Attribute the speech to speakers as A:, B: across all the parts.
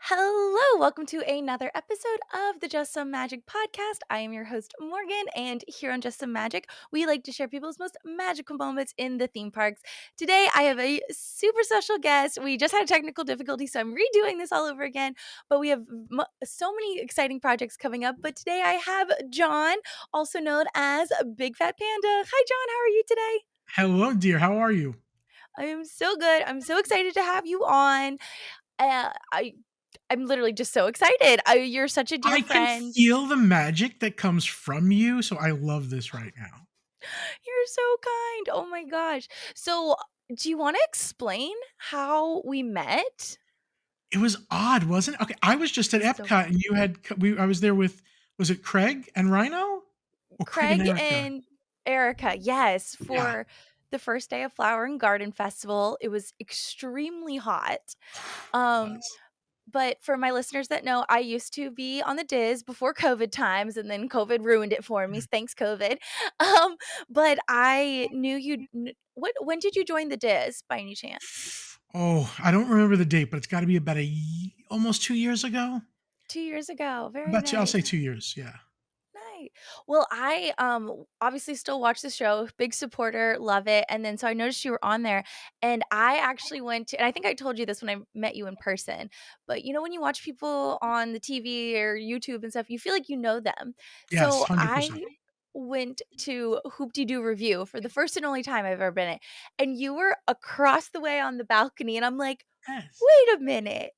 A: Hello, welcome to another episode of the Just Some Magic podcast. I am your host, Morgan, and here on Just Some Magic, we like to share people's most magical moments in the theme parks. Today, I have a super special guest. We just had a technical difficulty, so I'm redoing this all over again, but we have so many exciting projects coming up. But today, I have John, also known as Big Fat Panda. Hi, John, how are you today?
B: Hello, dear. How are you?
A: I am so good. I'm so excited to have you on. I'm literally just so excited. You're such a dear
B: I can
A: friend.
B: feel the magic that comes from you, so I love this right now.
A: You're so kind. Oh my gosh. So, do you wanna explain how we met?
B: It was odd, wasn't it? Okay, I was just at
A: So
B: Epcot and you had I was there with was it Craig and Rhino? Or Craig and
A: Craig
B: Erica?
A: and Erica, yes,
B: Yeah.
A: for the first day of Flower and Garden Festival. It was extremely hot.
B: It
A: Um,
B: was.
A: but for my listeners that know, I used to be on the Diz before COVID times, and then COVID ruined it for me.
B: Mhm.
A: Thanks, COVID. Um, but I knew you. When did you join the Diz by any chance?
B: Oh, I don't remember the date, but it's gotta be about almost 2 years ago?
A: 2 years ago. Very
B: About 2 I'll
A: nice.
B: say 2 years, yeah.
A: Nice. Well, I obviously still watch the show, big supporter, love it. And then so I noticed you were on there, and I actually went to, and I think I told you this when I met you in person, but when you watch people on the TV or YouTube and stuff, you feel like you know them.
B: Yes,
A: So
B: 100%.
A: I went to Hoop-Dee Doo Review for the first and only time I've ever been it. And you were across the way on the balcony, and I'm like,
B: Yes.
A: wait a minute.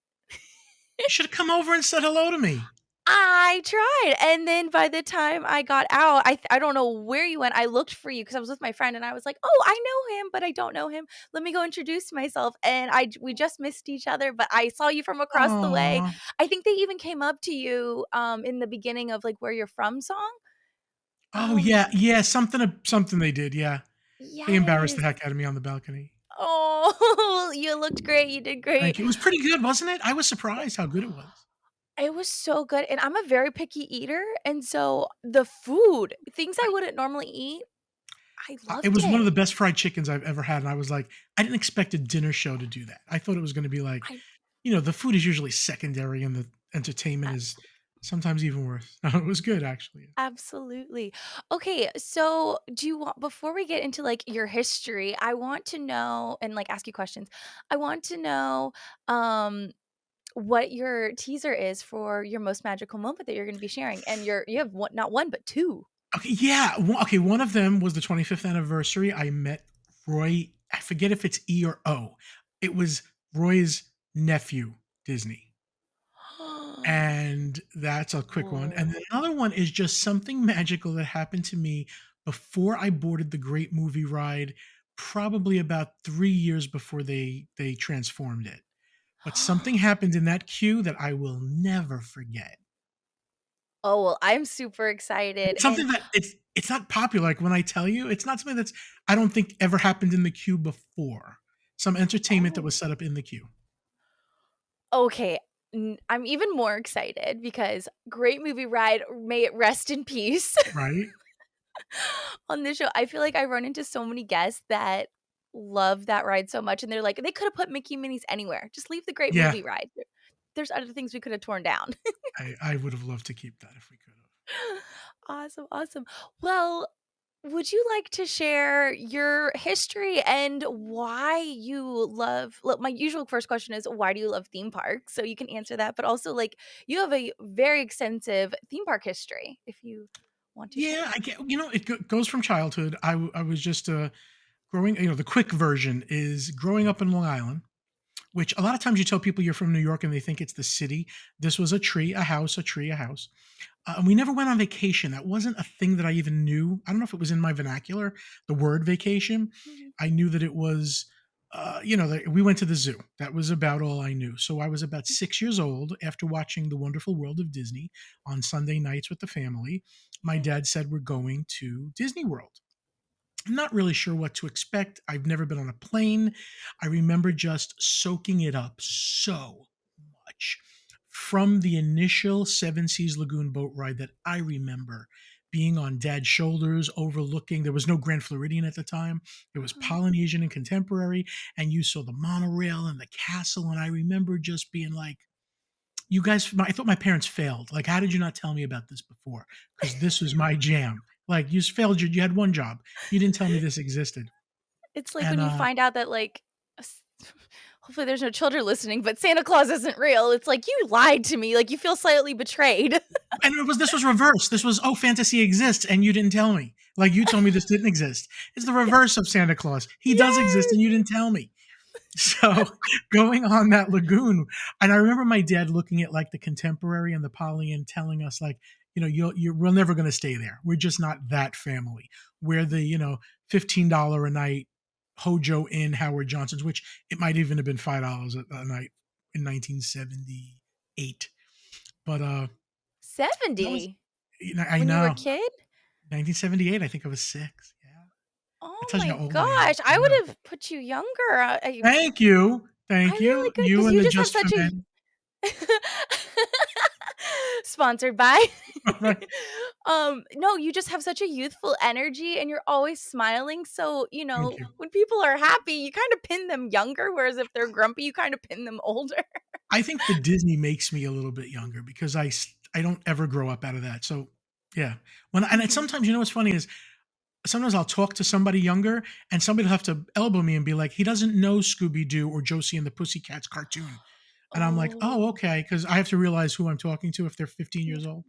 B: You should've come over and said hello to me.
A: I tried, and then by the time I got out, I don't know where you went. I looked for you because I was with my friend, and I was like, "Oh, I know him, but I don't know him. Let me go introduce myself." And we just missed each other, but I saw you from across the way.
B: Aw.
A: I think they even came up to you, in the beginning of, like, "Where You're From" song.
B: Oh, yeah,
A: Um,
B: yeah, something they did, yeah. They embarrassed the
A: yes.
B: heck out of me on the balcony.
A: Oh, you looked great, you did great.
B: Thank you. It was pretty good, wasn't it? I was surprised how good it was.
A: It was so good, and I'm a very picky eater, and so the food, things I
B: I
A: wouldn't normally eat, I
B: it
A: loved
B: was one of
A: it.
B: the best fried chickens I've ever had, and I was like, I didn't expect a dinner show to do that. I thought it was gonna be like,
A: I
B: the food is usually secondary and the entertainment is
A: abso
B: sometimes even worse. No, it was good actually.
A: absolutely. Okay, so do you want before we get into, like, your history, I want to know and, like, ask you questions. I want to know, um, what your teaser is for your most magical moment that you're gonna be sharing, and you have one not 1, but 2.
B: Okay, yeah, one of them was the 25th anniversary. I met Roy. I forget if it's E or O. It was Roy's nephew, Disney. And that's a quick one, and
A: Whoa.
B: then another one is just something magical that happened to me before I boarded the Great Movie Ride, probably about 3 years before they transformed it. But something happened in that queue that I will never forget.
A: Oh, well, I'm super excited,
B: It's
A: and
B: something that it's not popular, like, when I tell you, it's not something that's I don't think ever happened in the queue before. Some entertainment that
A: oh,
B: was set up in the queue,
A: okay, I'm even more excited because great movie ride, may it rest in peace.
B: right?
A: On this show, I feel like I run into so many guests that love that ride so much, and they're like, "They coulda put Mickey and Minnie's anywhere. Just leave the Great
B: Yeah,
A: Movie Ride. There's other things we coulda torn down."
B: I would have loved to keep that if we could have.
A: Awesome, awesome. Well, would you like to share your history and why you love look, my usual first question is, why do you love theme parks? So you can answer that, but also, like, you have a very extensive theme park history, if you want to
B: Yeah,
A: share.
B: I get it goes from childhood. I was just, growing the quick version is growing up in Long Island, which a lot of times you tell people you're from New York and they think it's the city. This was a tree, a house, a tree, a house. And we never went on vacation. That wasn't a thing that I even knew. I don't know if it was in my vernacular, the word vacation.
A: Mhm.
B: I knew that it was, that we went to the zoo. That was about all I knew. So I was about 6 years old after watching The Wonderful World of Disney on Sunday nights with the family. My
A: Yeah.
B: dad said, "We're going to Disney World." I'm not really sure what to expect. I've never been on a plane. I remember just soaking it up so much. From the initial Seven Seas Lagoon boat ride that I remember being on dad's shoulders, overlooking, there was no Grand Floridian at the time. It was
A: Uh-huh.
B: Polynesian and contemporary. And you saw the monorail and the castle. And I remember just being like, you guys, I thought my parents failed. Like, how did you not tell me about this before? Because this was my jam. Like, you failed. You had one job. You didn't tell me this existed.
A: It's like
B: And
A: when you find out that, like, s hopefully there's no children listening, but Santa Claus isn't real. It's like, "You lied to me," like, you feel slightly betrayed.
B: this was reversed. This was, oh, fantasy exists, and you didn't tell me. Like, you told me this didn't exist. It's the reverse of Santa Claus. He does exist,
A: Yes!
B: and you didn't tell me. So going on that lagoon, and I remember my dad looking at like the Contemporary and the Poly and telling us like, we're never going to stay there. We're just not that family. We're the $15 a night Hojo Inn Howard Johnson's, which it might even have been $5 a night in 1978. But that was,
A: 70?
B: I
A: When you were a
B: know,
A: kid?
B: 1978. I think I was 6. Yeah, that
A: Oh
B: tells you
A: my
B: how old I am.
A: gosh, I
B: I know.
A: would have put you younger,
B: Thank you,
A: I
B: thank
A: really
B: you.
A: could,
B: You
A: because
B: and
A: you
B: the
A: just have
B: Just for
A: such a
B: Men.
A: Sponsored by.
B: Right.
A: No, you just have such a youthful energy and you're always smiling, so,
B: Thank you.
A: when people are happy, you kinda pin them younger, whereas if they're grumpy, you kinda pin them older.
B: I think the Disney makes me a little bit younger because I don't ever grow up out of that. So, yeah.
A: Mhm.
B: Sometimes, what's funny is sometimes I'll talk to somebody younger and somebody'll have to elbow me and be like, "He doesn't know Scooby Doo or Josie and the Pussycats cartoon." And I'm like, "Oh,
A: Oh,
B: okay," because I have to realize who I'm talking to if they're 15
A: yeah.
B: years old.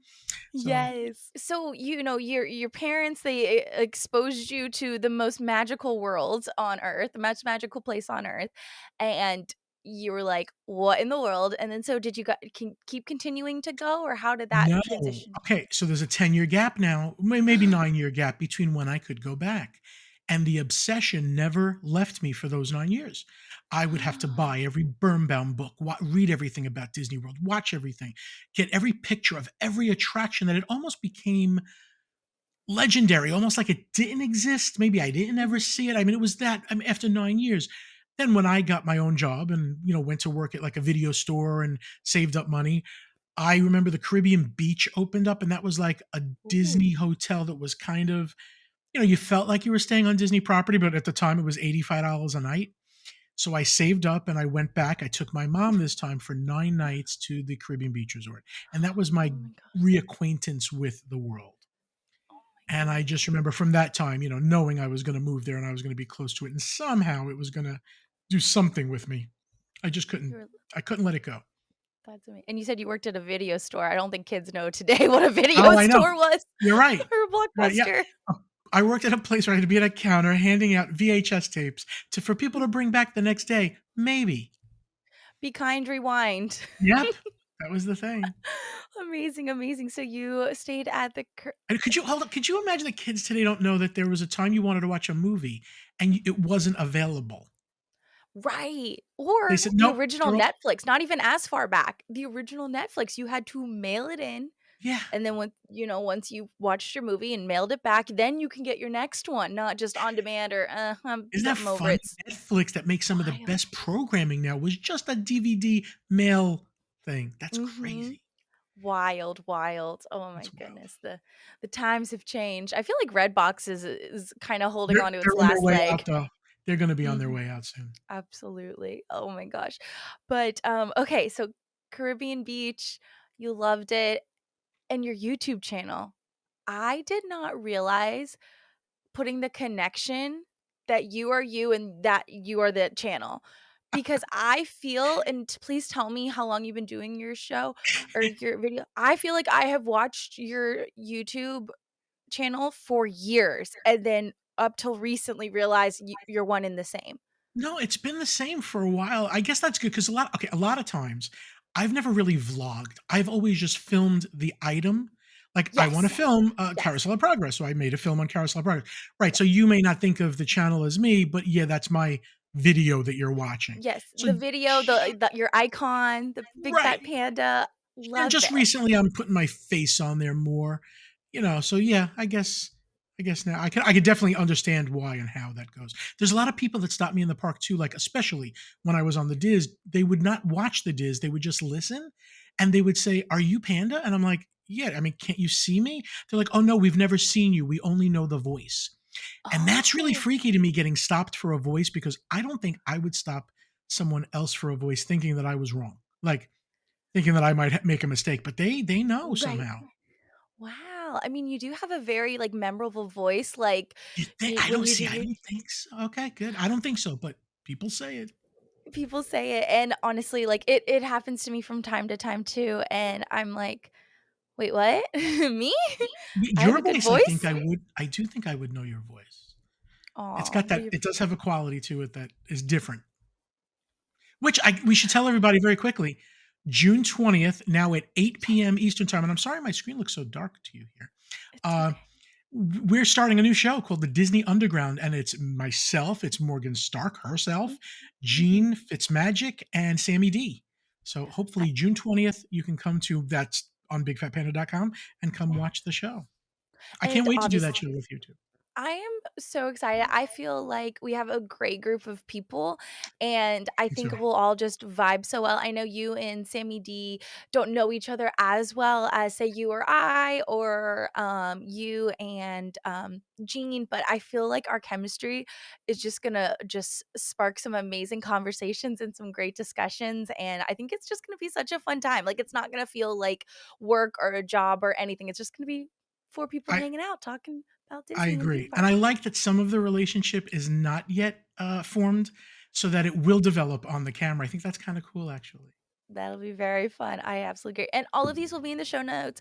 B: So,
A: Yes. So, your parents, they exposed you to the most magical world on earth, the most magical place on earth, and you were like, "What in the world?" And then so did you keep continuing to go, or how did that
B: no.
A: transition?
B: Okay, so there's a 10-year gap now, maybe 9-year gap between when I could go back. And the obsession never left me for those 9 years. I would have to buy every Birnbaum book, read everything about Disney World, watch everything, get every picture of every attraction that it almost became legendary, almost like it didn't exist. Maybe I didn't ever
A: Mhm.
B: see it. I mean, it was that, I mean, after 9 years. Then when I got my own job and, went to work at like a video store and saved up money, I remember the Caribbean Beach opened up, and that was like a
A: Ooh.
B: Disney hotel that was kind of, you felt like you were staying on Disney property, but at the time it was $85 a night. So I saved up and I went back. I took my mom this time for 9 nights to the Caribbean Beach Resort. And that was
A: Oh
B: my
A: my god.
B: reacquaintance with the world.
A: Oh my
B: And I
A: goodness.
B: just remember from that time, knowing I was going to move there and I was going to be close to it, and somehow it was going to do something with me. I just couldn't
A: You're
B: I couldn't let it go.
A: That's amazing. And you said you worked at a video store. I don't think kids know today what a video
B: Oh, I know.
A: store was
B: You're right.
A: or a
B: Right, yeah.
A: Blockbuster.
B: Uh, I worked at a place where I had to be at a counter handing out VHS tapes for people to bring back the next day, maybe.
A: Be kind, rewind.
B: Yep, that was the thing.
A: Amazing, amazing. So you stayed at the
B: And could you imagine that kids today don't know that there was a time you wanted to watch a movie and it wasn't available?
A: right.
B: They
A: Or
B: said,
A: the
B: "Nope,
A: original
B: they're all."
A: Netflix, not even as far back. The original Netflix, you had to mail it in.
B: Yeah.
A: And then once you watched your movie and mailed it back, then you can get your next one, not just on demand or
B: Isn't that
A: I'm over it.
B: funny?
A: It's
B: Netflix that makes some of the
A: wild.
B: best programming now was just a DVD mail thing. That's
A: Mhm.
B: crazy.
A: Wild, wild. Oh my
B: That's wild.
A: goodness. The times have changed. I feel like Redbox is kinda holding on to its
B: They're on their
A: last
B: way out,
A: leg.
B: though. They're gonna be on their
A: Mhm.
B: way out soon.
A: Absolutely. Oh my gosh. But, okay, so Caribbean Beach, you loved it, and your YouTube channel. I did not realize putting the connection that you are you and that you are the channel. Because I feel, and please tell me how long you've been doing your show or your video. I feel like I have watched your YouTube channel for years and then up till recently realized you're one in the same.
B: No, it's been the same for a while. I guess that's good because a lot of times I've never really vlogged. I've always just filmed the item. Like I want to
A: Yes.
B: film
A: Yes.
B: Carousel of Progress, so I made a film on Carousel of Progress. Right. So you may not think of the channel as me, but yeah, that's my video that you're watching.
A: Yes.
B: So
A: The video, the your icon, the big
B: right.
A: fat panda.
B: And
A: Love
B: just
A: it.
B: recently I'm putting my face on there more, so yeah, I guess now I could definitely understand why and how that goes. There's a lot of people that stop me in the park too, like especially when I was on the Diz, they would not watch the Diz, they would just listen and they would say, "Are you Panda?" And I'm like, "Yeah, I mean, can't you see me?" They're like, "Oh no, we've never seen you. We only know the voice." And that's really
A: Oh.
B: freaky to me getting stopped for a voice because I don't think I would stop someone else for a voice thinking that I was wrong. Like thinking that I might make a mistake, but they know
A: Right.
B: somehow.
A: Wow. I mean, you do have a very, like, memorable voice, like,
B: You think I
A: when
B: don't
A: you do
B: see, I
A: your
B: don't think so. Okay, good. I don't think so, but people say it.
A: people say it, and honestly, like, it happens to me from time to time too, and I'm like, "Wait, what? Me? I have
B: Your
A: a good
B: voice, I think
A: voice?"
B: I do think I would know your voice. It's
A: Aw,
B: got
A: well,
B: that,
A: you're
B: it does have a quality to it that is different. Which we should tell everybody very quickly. June 20th, now at 8
A: yes,
B: PM Eastern Time, and I'm sorry my screen looks so dark to you here.
A: it's
B: Uh,
A: okay.
B: we're starting a new show called the Disney Underground, and it's myself, it's Morgan Stark herself,
A: Mhm, mhm.
B: Gene Fitzmagic, and Sammy D. So
A: I
B: hopefully June 20th, you can come to, that's on BigFatPanda.com, and come
A: yeah,
B: watch the show. I can't
A: and
B: wait to do that
A: obviously
B: show with you too.
A: I am so excited. I feel like we have a great group of people, and I
B: Me too.
A: think we'll all just vibe so well. I know you and Sammy D don't know each other as well as, say, you or I, or you and Jean, but I feel like our chemistry is just gonna just spark some amazing conversations and some great discussions. And I think it's just gonna be such a fun time. Like, it's not gonna feel like work or a job or anything. It's just gonna be four people
B: I
A: hanging out talking about
B: I
A: Disney and theme
B: agree, and I
A: parks.
B: like that some of the relationship is not yet, formed, so that it will develop on the camera. I think that's kinda cool, actually.
A: That'll be very fun. I absolutely agree. And all of these will be in the show notes.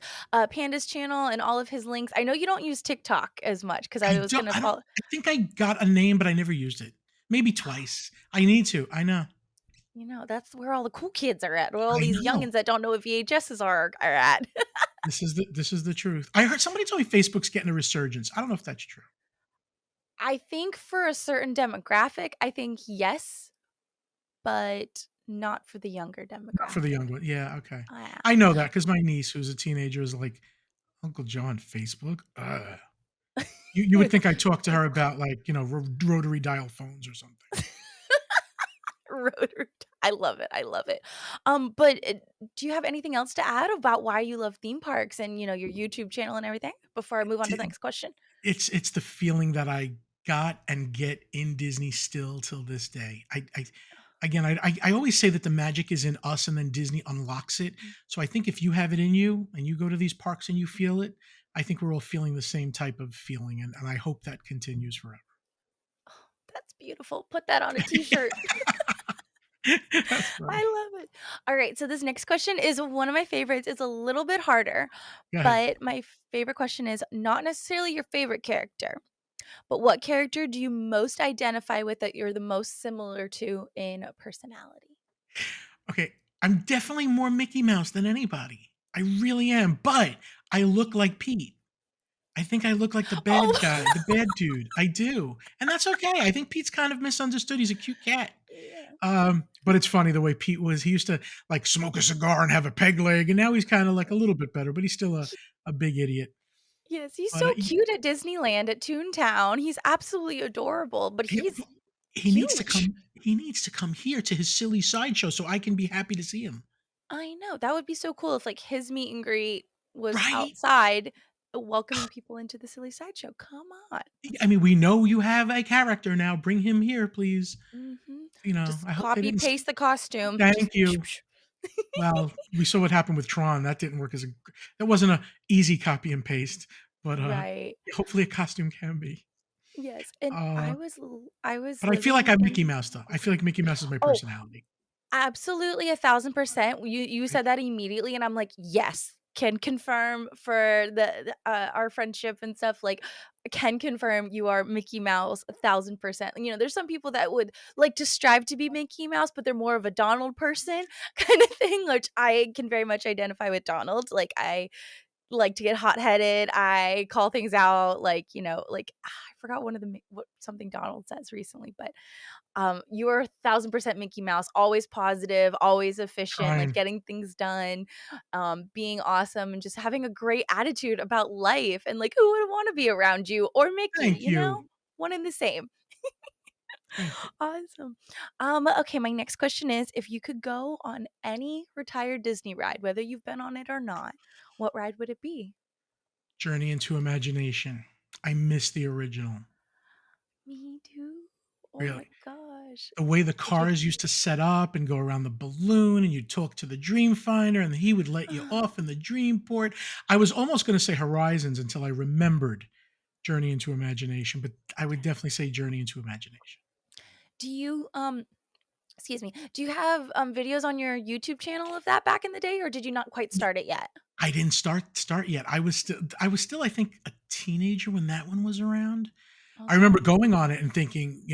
A: Panda's channel and all of his links. I know you don't use TikTok as much because I was gonna
B: I don't
A: follow.
B: I think I got a name, but I never used it. Maybe twice. I need to, I know.
A: You know, that's where all the cool kids are at. Where all
B: I
A: these
B: know.
A: youngins that don't know what VHSs are at.
B: This is the truth. I heard somebody told me Facebook's getting a resurgence. I don't know if that's true.
A: I think for a certain demographic, I think yes, but not for the younger
B: Not for the
A: demographic.
B: young one. Yeah, okay.
A: Yeah.
B: I know that because my niece, who's a teenager, is like, "Uncle John, Facebook? Ugh." You would think I talked to her about, like, rotary dial phones or something.
A: Rotor I love it, I love it. But, do you have anything else to add about why you love theme parks and, your YouTube channel and everything before I move on to the next question?
B: It's the feeling that I got and get in Disney still till this day. I again, I always say that the magic is in us and then Disney unlocks it.
A: Mhm.
B: So I think if you have it in you and you go to these parks and you feel it, I think we're all feeling the same type of feeling, and I hope that continues forever.
A: That's beautiful. Put that on a T-shirt.
B: That's funny.
A: I love it. Alright, so this next question is one of my favorites. It's a little bit harder,
B: Go ahead.
A: but my favorite question is not necessarily your favorite character, but what character do you most identify with that you're the most similar to in personality?
B: Okay, I'm definitely more Mickey Mouse than anybody. I really am, but I look like Pete. I think I look like the bad
A: Oh,
B: guy, the bad dude. I do, and that's okay. I think Pete's kind of misunderstood. He's a cute cat.
A: yeah.
B: But it's funny the way Pete was. He used to like smoke a cigar and have a peg leg, and now he's kind of like a little bit better, but he's still a big idiot.
A: Yes, he's
B: But
A: so cute at Disneyland at Toontown. He's absolutely adorable, but
B: he,
A: he's
B: he needs to
A: huge.
B: come. He needs to come here to his silly sideshow so I can be happy to see him.
A: I know, that would be so cool if, like, his meet and greet was
B: Right?
A: outside, welcoming people into the silly sideshow. Come on.
B: I mean, we know you have a character now. Bring him here, please.
A: Mhm.
B: I
A: Just
B: hope they
A: copy
B: didn't.
A: paste the costume. Just
B: Thank you. Well, we saw what happened with Tron. That didn't work that wasn't a easy copy and paste, but,
A: Right.
B: hopefully a costume can be.
A: Yes, and
B: Uh,
A: I was
B: but I feel like
A: living
B: I'm Mickey
A: in
B: Mouse, though. I feel like Mickey Mouse is my
A: Oh,
B: personality.
A: absolutely 1,000%. You
B: Thank
A: said
B: you.
A: that immediately, and I'm like, "Yes." Can confirm for our friendship and stuff, like, can confirm you are Mickey Mouse 1,000%. There's some people that would like to strive to be Mickey Mouse, but they're more of a Donald person kinda thing, which I can very much identify with Donald. Like, I like to get hot-headed, I call things out, like, like, I forgot one of the what something Donald says recently, but you are 1,000% Mickey Mouse, always positive, always efficient, like
B: Trying.
A: getting things done, being awesome, and just having a great attitude about life. And like, who would want to be around you or Mickey?
B: Thank you.
A: One and the same.
B: Thank you.
A: Awesome. Okay, my next question is if you could go on any retired Disney ride, whether you've been on it or not, what ride would it be?
B: Journey into Imagination. I miss the original.
A: Me too. Oh
B: really.
A: my gosh.
B: The way the
A: Did you
B: cars used to set up and go around the balloon, and you'd talk to the dream finder, and he would let you off in the dream port. I was almost gonna say Horizons until I remembered Journey into Imagination, but I would definitely say Journey into Imagination.
A: do you, excuse me, do you have, videos on your YouTube channel of that back in the day, or did you not quite
B: Y
A: start it yet?
B: I didn't start yet. I was still, I think, a teenager when that one was around. I remember
A: Okay.
B: going on it and thinking,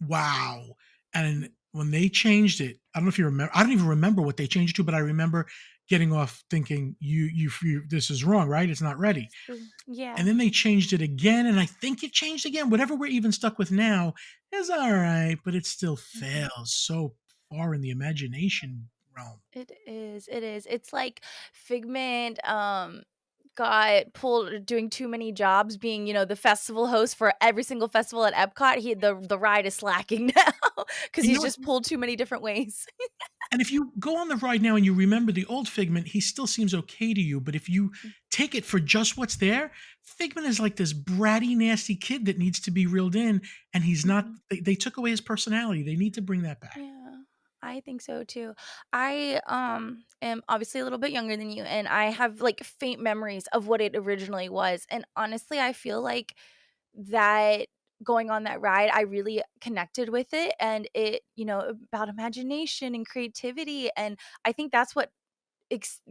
B: "Wow," and when they changed it, I don't know if you remember. I don't even remember what they changed it to, but I remember getting off thinking, "You this is wrong, right? It's not ready." And
A: Yeah.
B: then they changed it again, and I think it changed again. Whatever we're even stuck with now is alright, but it still
A: Mhm.
B: fails so far in the imagination realm.
A: It is, it is. It's like Figment, got pulled doing too many jobs being, the festival host for every single festival at Epcot. The ride is slacking now because
B: And you
A: he's
B: know what?
A: just pulled too many different ways.
B: And if you go on the ride now and you remember the old Figment, he still seems okay to you, but if you take it for just what's there, Figment is like this bratty, nasty kid that needs to be reeled in, and he's not.
A: Mhm.
B: They took away his personality. They need to bring that back.
A: Yeah, I think so too. I am obviously a little bit younger than you, and I have like faint memories of what it originally was. And honestly, I feel like that going on that ride, I really connected with it, and it, about imagination and creativity. And I think that's what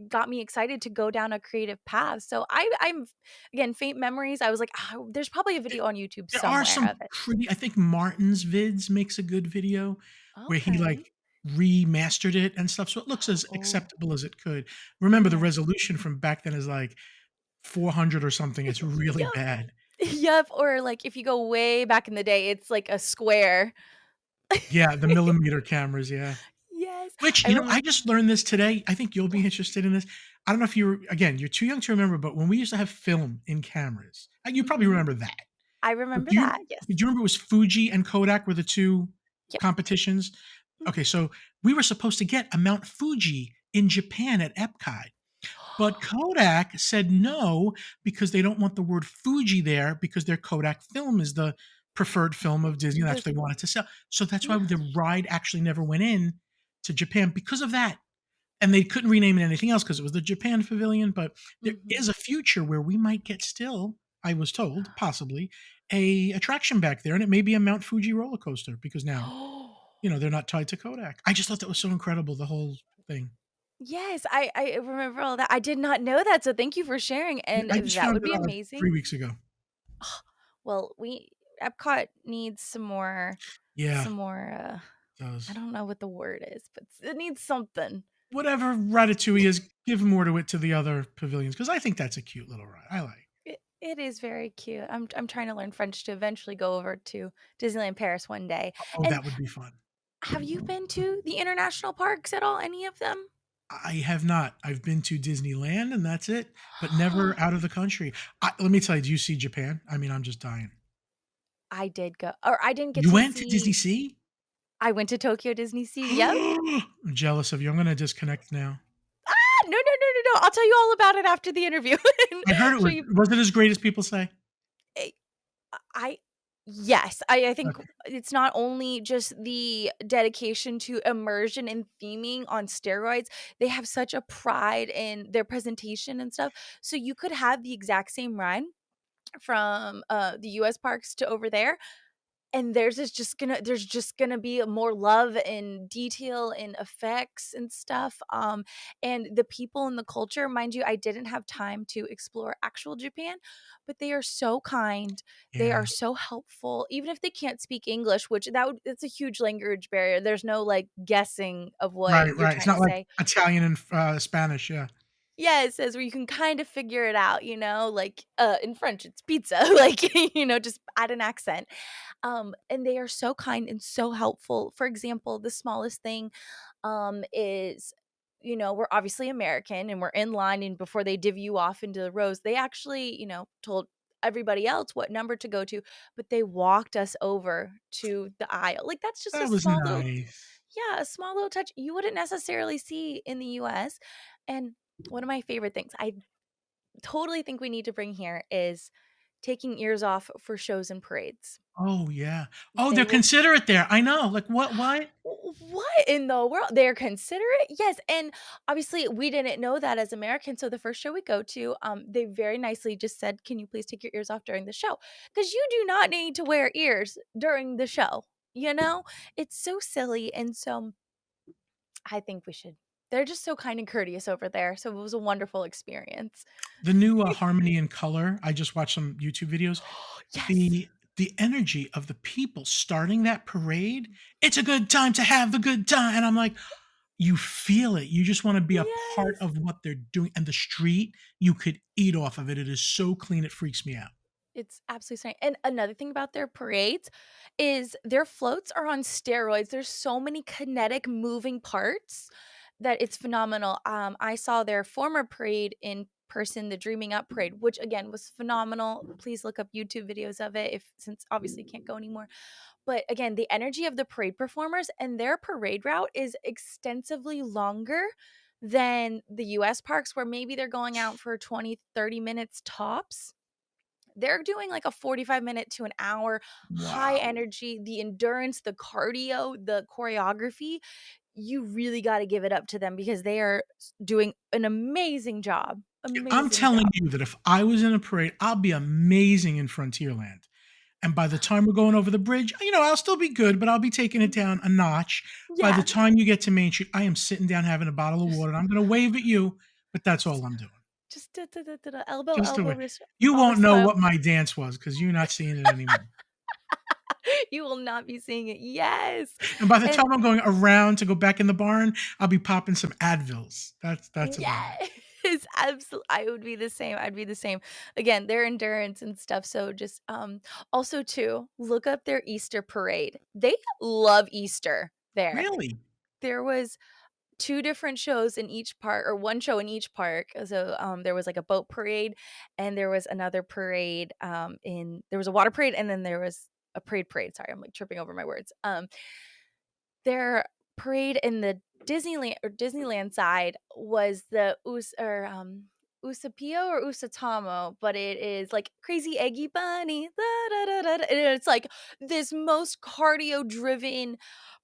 A: got me excited to go down a creative path. So I'm again faint memories. I was like, there's probably a video on YouTube
B: There are
A: somewhere
B: some
A: of it.
B: pretty. I think Martin's Vids makes a good video where he,
A: Okay.
B: like, remastered it and stuff, so it looks as
A: Oh,
B: acceptable as it could. Remember, the
A: yeah.
B: resolution from back then is, like, 400 or something, it's really
A: Yep.
B: bad.
A: Yep, or, like, if you go way back in the day, it's like a square.
B: Yeah, the millimeter cameras, yeah.
A: Yes,
B: Which,
A: I
B: I
A: remember.
B: just learned this today, I think you'll be
A: What?
B: interested in this. I don't know if you're again, you're too young to remember, but when we used to have film in cameras, you probably
A: Mhm.
B: remember that.
A: I
B: But
A: remember
B: do you
A: that, yes.
B: do you remember it was Fuji and Kodak were the 2
A: Yep.
B: competitions?
A: Mhm.
B: Okay, so we were supposed to get a Mount Fuji in Japan at Epcot, but Kodak said no because they don't want the word Fuji there because their Kodak film is the preferred film of Disney, and that's
A: The
B: what they wanted to sell. So that's
A: Yeah.
B: why the ride actually never went in to Japan because of that, and they couldn't rename it anything else because it was the Japan Pavilion, but there
A: Mhm.
B: is a future where we might get still, I was told, possibly, a attraction back there, and it may be a Mount Fuji roller coaster because now, they're not tied to Kodak. I just thought that was so incredible, the whole thing.
A: Yes, I remember all that. I did not know that, so thank you for sharing,
B: Yeah,
A: and
B: I just
A: that
B: found
A: would
B: it
A: be
B: out 3
A: amazing.
B: weeks ago.
A: Well, we Epcot needs
B: Yeah,
A: some more,
B: it
A: I
B: does.
A: don't know what the word is, but it needs something.
B: Whatever Ratatouille is, give more to it to the other pavilions because I think that's a cute little ride. I like.
A: It is very cute. I'm trying to learn French to eventually go over to Disneyland Paris one day.
B: Oh,
A: And
B: that would be fun.
A: have you been to the international parks at all? Any of them?
B: I have not. I've been to Disneyland and that's it, but never out of the country. Let me tell you, do you see Japan? I mean, I'm just dying.
A: I did go, or I didn't get
B: You
A: to
B: went to Disney
A: see.
B: Sea?
A: I went to Tokyo Disney Sea. Yep.
B: I'm jealous of you. I'm gonna disconnect now.
A: No, no, no, no, no. I'll tell you all about it after the interview and
B: I heard it
A: show
B: was
A: you.
B: it as great as people say?
A: eh, I Yes, I think
B: Okay.
A: it's not only just the dedication to immersion and theming on steroids, they have such a pride in their presentation and stuff. So you could have the exact same ride from, the US parks to over there, and there's just gonna be more love and detail and effects and stuff, and the people and the culture, mind you, I didn't have time to explore actual Japan, but they are so kind, they are
B: Yeah.
A: so helpful, even if they can't speak English, which it's a huge language barrier, there's no, like, guessing of what
B: Right,
A: you're
B: right. It's
A: trying to
B: not like
A: say.
B: Italian and Spanish, yeah.
A: Yeah, it says where you can kind of figure it out, like, in French, it's pizza, like, just add an accent. And they are so kind and so helpful. For example, the smallest thing, is, we're obviously American and we're in line, and before they divvy you off into the rows, they actually, told everybody else what number to go to, but they walked us over to the aisle. Like, that's just a
B: That was
A: small little,
B: nice.
A: yeah, a small little touch you wouldn't necessarily see in the US. And one of my favorite things I totally think we need to bring here is taking ears off for shows and parades.
B: Oh, yeah. Oh,
A: They
B: they're
A: will
B: considerate there. I know. Like, what?
A: What in the world? They're considerate? Yes, and obviously we didn't know that as Americans, so the first show we go to, they very nicely just said, "Can you please take your ears off during the show?" Because you do not need to wear ears during the show, you know? It's so silly, and so I think we should they're just so kind and courteous over there, so it was a wonderful experience.
B: The new, Harmony in Color, I just watched some YouTube videos.
A: Yes.
B: The energy of the people starting that parade, "It's a good time to have the good time," and I'm like, you feel it. You just wanna be a part
A: Yes.
B: of what they're doing, and the street, you could eat off of it. It is so clean, it freaks me out.
A: It's absolutely stunning, and another thing about their parades is their floats are on steroids. There's so many kinetic moving parts that it's phenomenal. I saw their former parade in person, the Dreaming Up parade, which again was phenomenal. Please look up YouTube videos of it if since obviously you can't go anymore. But again, the energy of the parade performers and their parade route is extensively longer than the US parks where maybe they're going out for 20, 30 minutes tops. They're doing like a 45-minute to an hour, high
B: Wow.
A: energy, the endurance, the cardio, the choreography. You really gotta give it up to them because they are doing an amazing job.
B: I'm
A: Amazing
B: telling
A: job.
B: you that if I was in a parade, I'll be amazing in Frontierland. And by the time we're going over the bridge, I'll still be good, but I'll be taking it down a notch. By the
A: Yeah.
B: time you get to Main Street, I am sitting down having a bottle of
A: Just
B: water, and I'm gonna wave at you, but that's all
A: just
B: I'm doing.
A: just da da da da da, elbow,
B: Just to
A: elbow,
B: wave.
A: wrist,
B: You
A: father
B: won't know
A: style.
B: what my dance was because 'cause you're not seeing it anymore.
A: You will not be seeing it. Yes.
B: And by the
A: And
B: time I'm going around to go back in the barn, I'll be popping some Advils. That's about it.
A: yes, absolutely. I would be the same. I'd be the same. Again, their endurance and stuff. So just also too, look up their Easter parade. They love Easter there.
B: Really?
A: There was two different shows in each park or one show in each park. So there was like a boat parade and there was another parade in there was a water parade and then there was a parade. Sorry, I'm like tripping over my words. Their parade in the Disneyland side was the Usapio or Usatamo, but it is like Crazy Eggy Bunny, da, da, da, da, da, and it's like this most cardio driven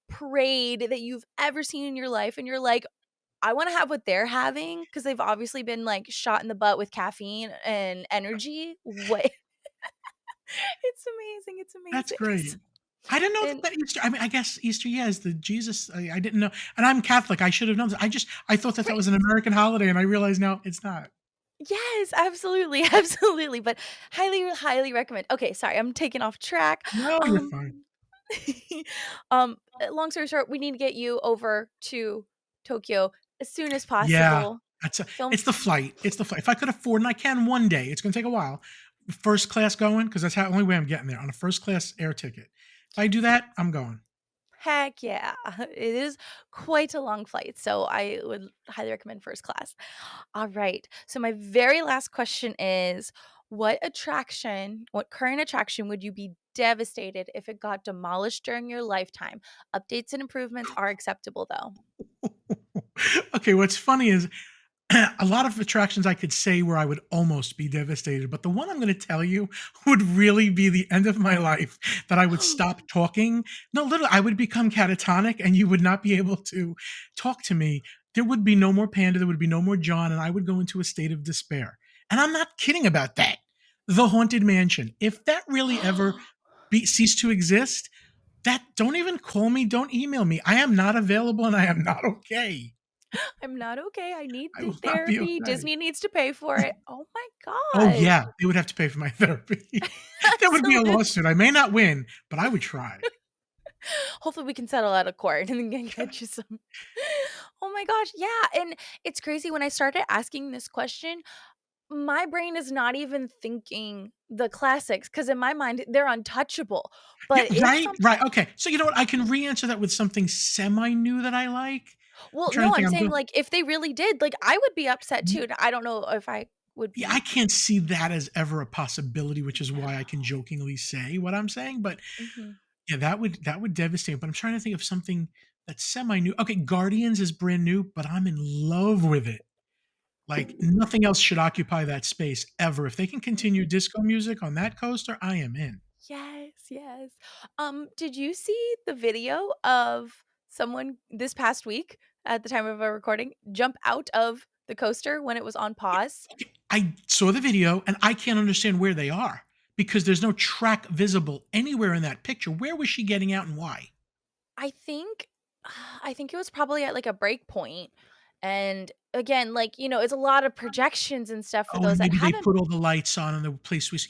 A: parade that you've ever seen in your life, and you're like, I wanna have what they're having because 'cause they've obviously been, like, shot in the butt with caffeine and energy. Way it's amazing, it's
B: That's
A: amazing.
B: great. I didn't know that
A: And
B: that Easter I guess Easter, yeah, is the Jesus I didn't know, and I'm Catholic, I should have known this. I thought that that
A: right.
B: was an American holiday, and I realized now it's not.
A: Yes, absolutely, absolutely, but highly, highly recommend. Okay, sorry, I'm taking off track.
B: No, you're fine.
A: Um, long story short, we need to get you over to Tokyo as soon as
B: Yeah,
A: possible. Film
B: it's the flight, it's the flight. If I could afford and I can one day, it's gonna take a while, first class going because that's how only way I'm getting there, on a first class air ticket. If I do that, I'm going.
A: heck yeah. It is quite a long flight, so I would highly recommend first class. Alright, so my very last question is, what current attraction would you be devastated if it got demolished during your lifetime? Updates and improvements are acceptable, though.
B: Okay, what's funny is a lot of attractions I could say where I would almost be devastated, but the one I'm gonna tell you would really be the end of my life, that I would stop talking. No, literally, I would become catatonic and you would not be able to talk to me. There would be no more Panda, there would be no more John, and I would go into a state of despair. And I'm not kidding about that. The Haunted Mansion. If that really ever ceased to exist, that don't even call me, don't email me. I am not available and I am not okay.
A: I'm not okay, I need
B: I
A: the
B: will not be
A: therapy,
B: okay.
A: Disney needs to pay for it. Oh my
B: Oh,
A: gosh.
B: yeah, they would have to pay for my therapy. There would be a
A: Absolutely.
B: lawsuit. I may not win, but I would try.
A: Hopefully, we can settle out of court and then get you some. Oh my gosh, yeah, and it's crazy when I started asking this question, my brain is not even thinking the classics because in my mind, they're untouchable,
B: Yeah,
A: but it's
B: right,
A: some
B: right, okay. So you know what? I can re-answer that with something semi-new that I like. I'm
A: well,
B: trying to
A: no,
B: think,
A: I'm
B: I'm
A: saying,
B: going
A: like, if they really did, like, I would be upset too, and I don't know if I would
B: yeah, I
A: be
B: can't see that as ever a possibility, which is why I can jokingly say what I'm saying, but
A: mhm.
B: yeah, that would devastate, but I'm trying to think of something that's semi-new. Okay, Guardians is brand new, but I'm in love with it. Like, nothing else should occupy that space ever. If they can continue
A: Mhm.
B: disco music on that coaster, I am in.
A: Yes, yes. Did you see the video of someone this past week at the time of our recording jump out of the coaster when it was on
B: Yeah,
A: pause?
B: okay, I saw the video, and I can't understand where they are because there's no track visible anywhere in that picture. Where was she getting out and why?
A: I think I think it was probably at, like, a break point, and again, like, it's a lot of projections and stuff for
B: Oh, and
A: those that
B: maybe they
A: haven't.
B: put all the lights on and the place was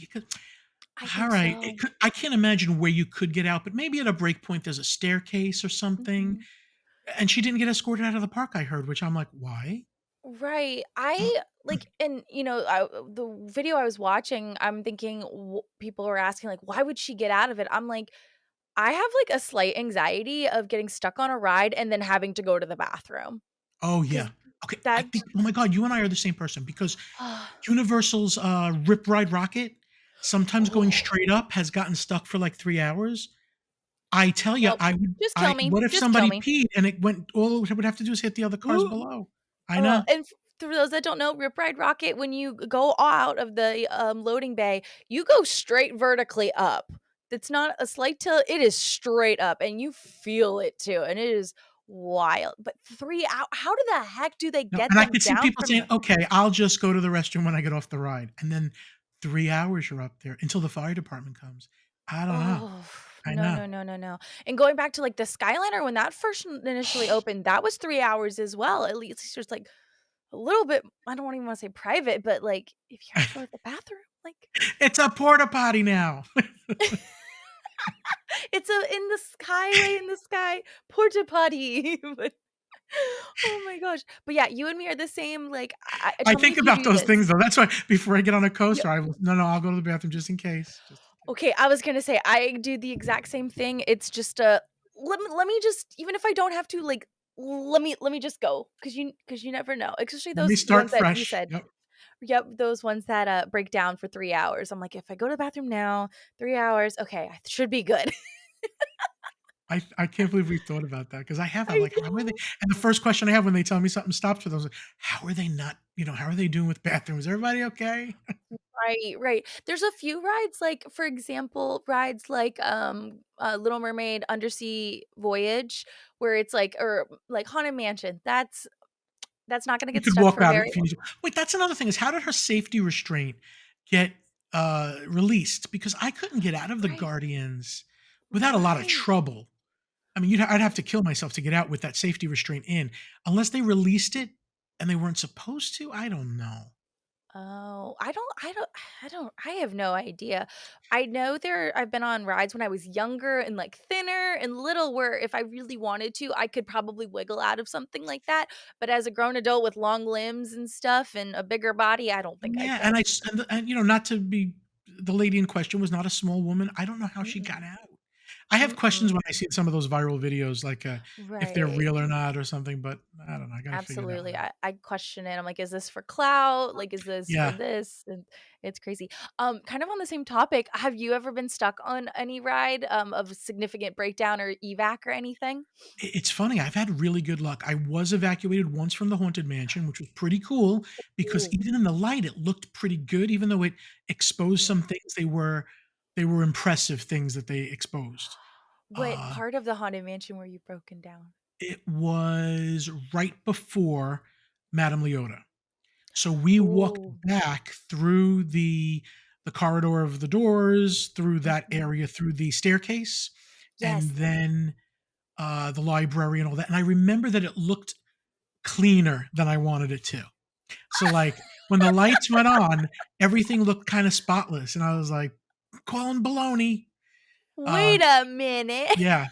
A: I think
B: alright,
A: so.
B: I can't imagine where you could get out, but maybe at a break point, there's a staircase or something,
A: Mhm.
B: and she didn't get escorted out of the park, I heard, which I'm like, "Why?"
A: Right. I like, and the video I was watching, I'm thinking people were asking like, why would she get out of it? I'm like, I have like a slight anxiety of getting stuck on a ride and then having to go to the bathroom
B: Oh,
A: because
B: yeah. Okay, I
A: that.
B: think oh my god, you and I are the same person because Universal's, Rip Ride Rocket, sometimes going
A: Oh,
B: straight up has gotten stuck for, like, 3 hours. I tell you,
A: nope. Just kill
B: I
A: me.
B: what if
A: Just kill
B: somebody
A: me.
B: peed and it went all it would have to do is hit the other cars below. I know.
A: And for those that don't know, Rip Ride Rocket, when you go out of the, loading bay, you go straight vertically up. It's not a slight tilt, it is straight up, and you feel it too, and it is wild. But 3 how the heck do they
B: No,
A: get
B: and I
A: them
B: could see
A: down
B: people
A: from
B: saying,
A: the.
B: "Okay, I'll just go to the restroom when I get off the ride," and then 3 hours you're up there until the fire department comes. I don't know.
A: Oh,
B: I
A: no,
B: know.
A: no, no, no, no. And going back to, like, the Skyliner, when that first initially opened, that was 3 hours as well. At least it's just, like, a little bit. I don't even wanna say private, but, like, if you have to go to the bathroom, like.
B: It's a porta potty now.
A: It's a in the highway in the sky porta potty, but oh my gosh. But yeah, you and me are the same, like, I
B: I
A: tell me
B: think
A: if you
B: about
A: do
B: those things,
A: this.
B: though. That's why before I get on a
A: Yep.
B: coaster, I will no, I'll go to the bathroom just in case, just in case.
A: Okay, I was gonna say I do the exact same thing. It's just a let me just, even if I don't have to, like, let me just go because you never know, especially
B: Let me
A: those
B: start
A: ones that you
B: fresh.
A: said.
B: Yep.
A: Yep, those ones that, break down for 3 hours. I'm like, "If I go to the bathroom now, 3 hours, okay, I should be good."
B: I can't believe we thought about that because I have. I'm
A: I
B: like, "How are they"
A: know.
B: and the first question I have when they tell me something stops for those, like, "How are they not how are they doing with bathrooms? Everybody okay?"
A: Right, right. There's a few rides, like, for example, rides like, Little Mermaid Undersea Voyage, where it's like, or like Haunted Mansion. That's not gonna
B: You
A: get
B: could
A: stuck
B: walk
A: for
B: out
A: very
B: if you need to. Wait, that's another thing is how did her safety restraint get, released? Because I couldn't get out of the
A: right,
B: Guardians without a lot of
A: right.
B: trouble. I mean, I'd have to
A: Right.
B: kill myself to get out with that safety restraint in. Unless they released it and they weren't supposed to, I don't know.
A: Oh, I have no idea. I know I've been on rides when I was younger and, like, thinner and little where if I really wanted to, I could probably wiggle out of something like that, but as a grown adult with long limbs and stuff and a bigger body, I don't think I
B: Yeah,
A: could.
B: and, not to be the lady in question was not a small woman. I don't know how she got
A: Mm-mm,
B: out. I have questions
A: mm-mm.
B: when I see some of those viral videos, like, if they're
A: Right.
B: real or not or something, but I don't know. I gotta figure that one
A: Absolutely.
B: out.
A: I question it. I'm like, is this for clout? Like, is this for
B: Yeah.
A: this? And it's crazy. Kind of on the same topic, have you ever been stuck on any ride of a significant breakdown or evac or anything?
B: It's funny, I've had really good luck. I was evacuated once from the Haunted Mansion, which was pretty cool because
A: Ooh.
B: even in the light, it looked pretty good, even though it exposed
A: Yeah.
B: some things, they were impressive things that they exposed.
A: What
B: Uh,
A: part of the Haunted Mansion were you broken down?
B: it was right before Madame Leota. So we walked
A: Oh.
B: back through the corridor of the doors, through that
A: Mhm.
B: area, through the staircase, and
A: Yes.
B: then, the library and all that, and I remember that it looked cleaner than I wanted it to. So, like, when the lights went on, everything looked kinda spotless, and I was like, "Calling baloney." Uh,
A: Wait a minute.
B: yeah,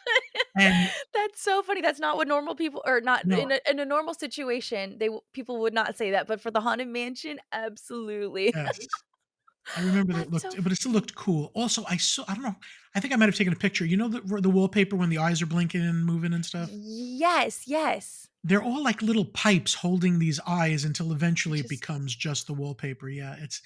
B: and
A: That's so funny. That's not what normal people, or not
B: no,
A: in a normal situation, people would not say that, but for the Haunted Mansion, absolutely.
B: yes. I remember that it
A: That's
B: looked
A: so
B: but it still
A: funny.
B: looked cool. Also, I don't know, I think I might have taken a picture. You know the wallpaper when the eyes are blinking and moving and stuff?
A: Yes, yes.
B: They're all like little pipes holding these eyes until
A: It
B: eventually it
A: just
B: becomes just the wallpaper. Yeah, it's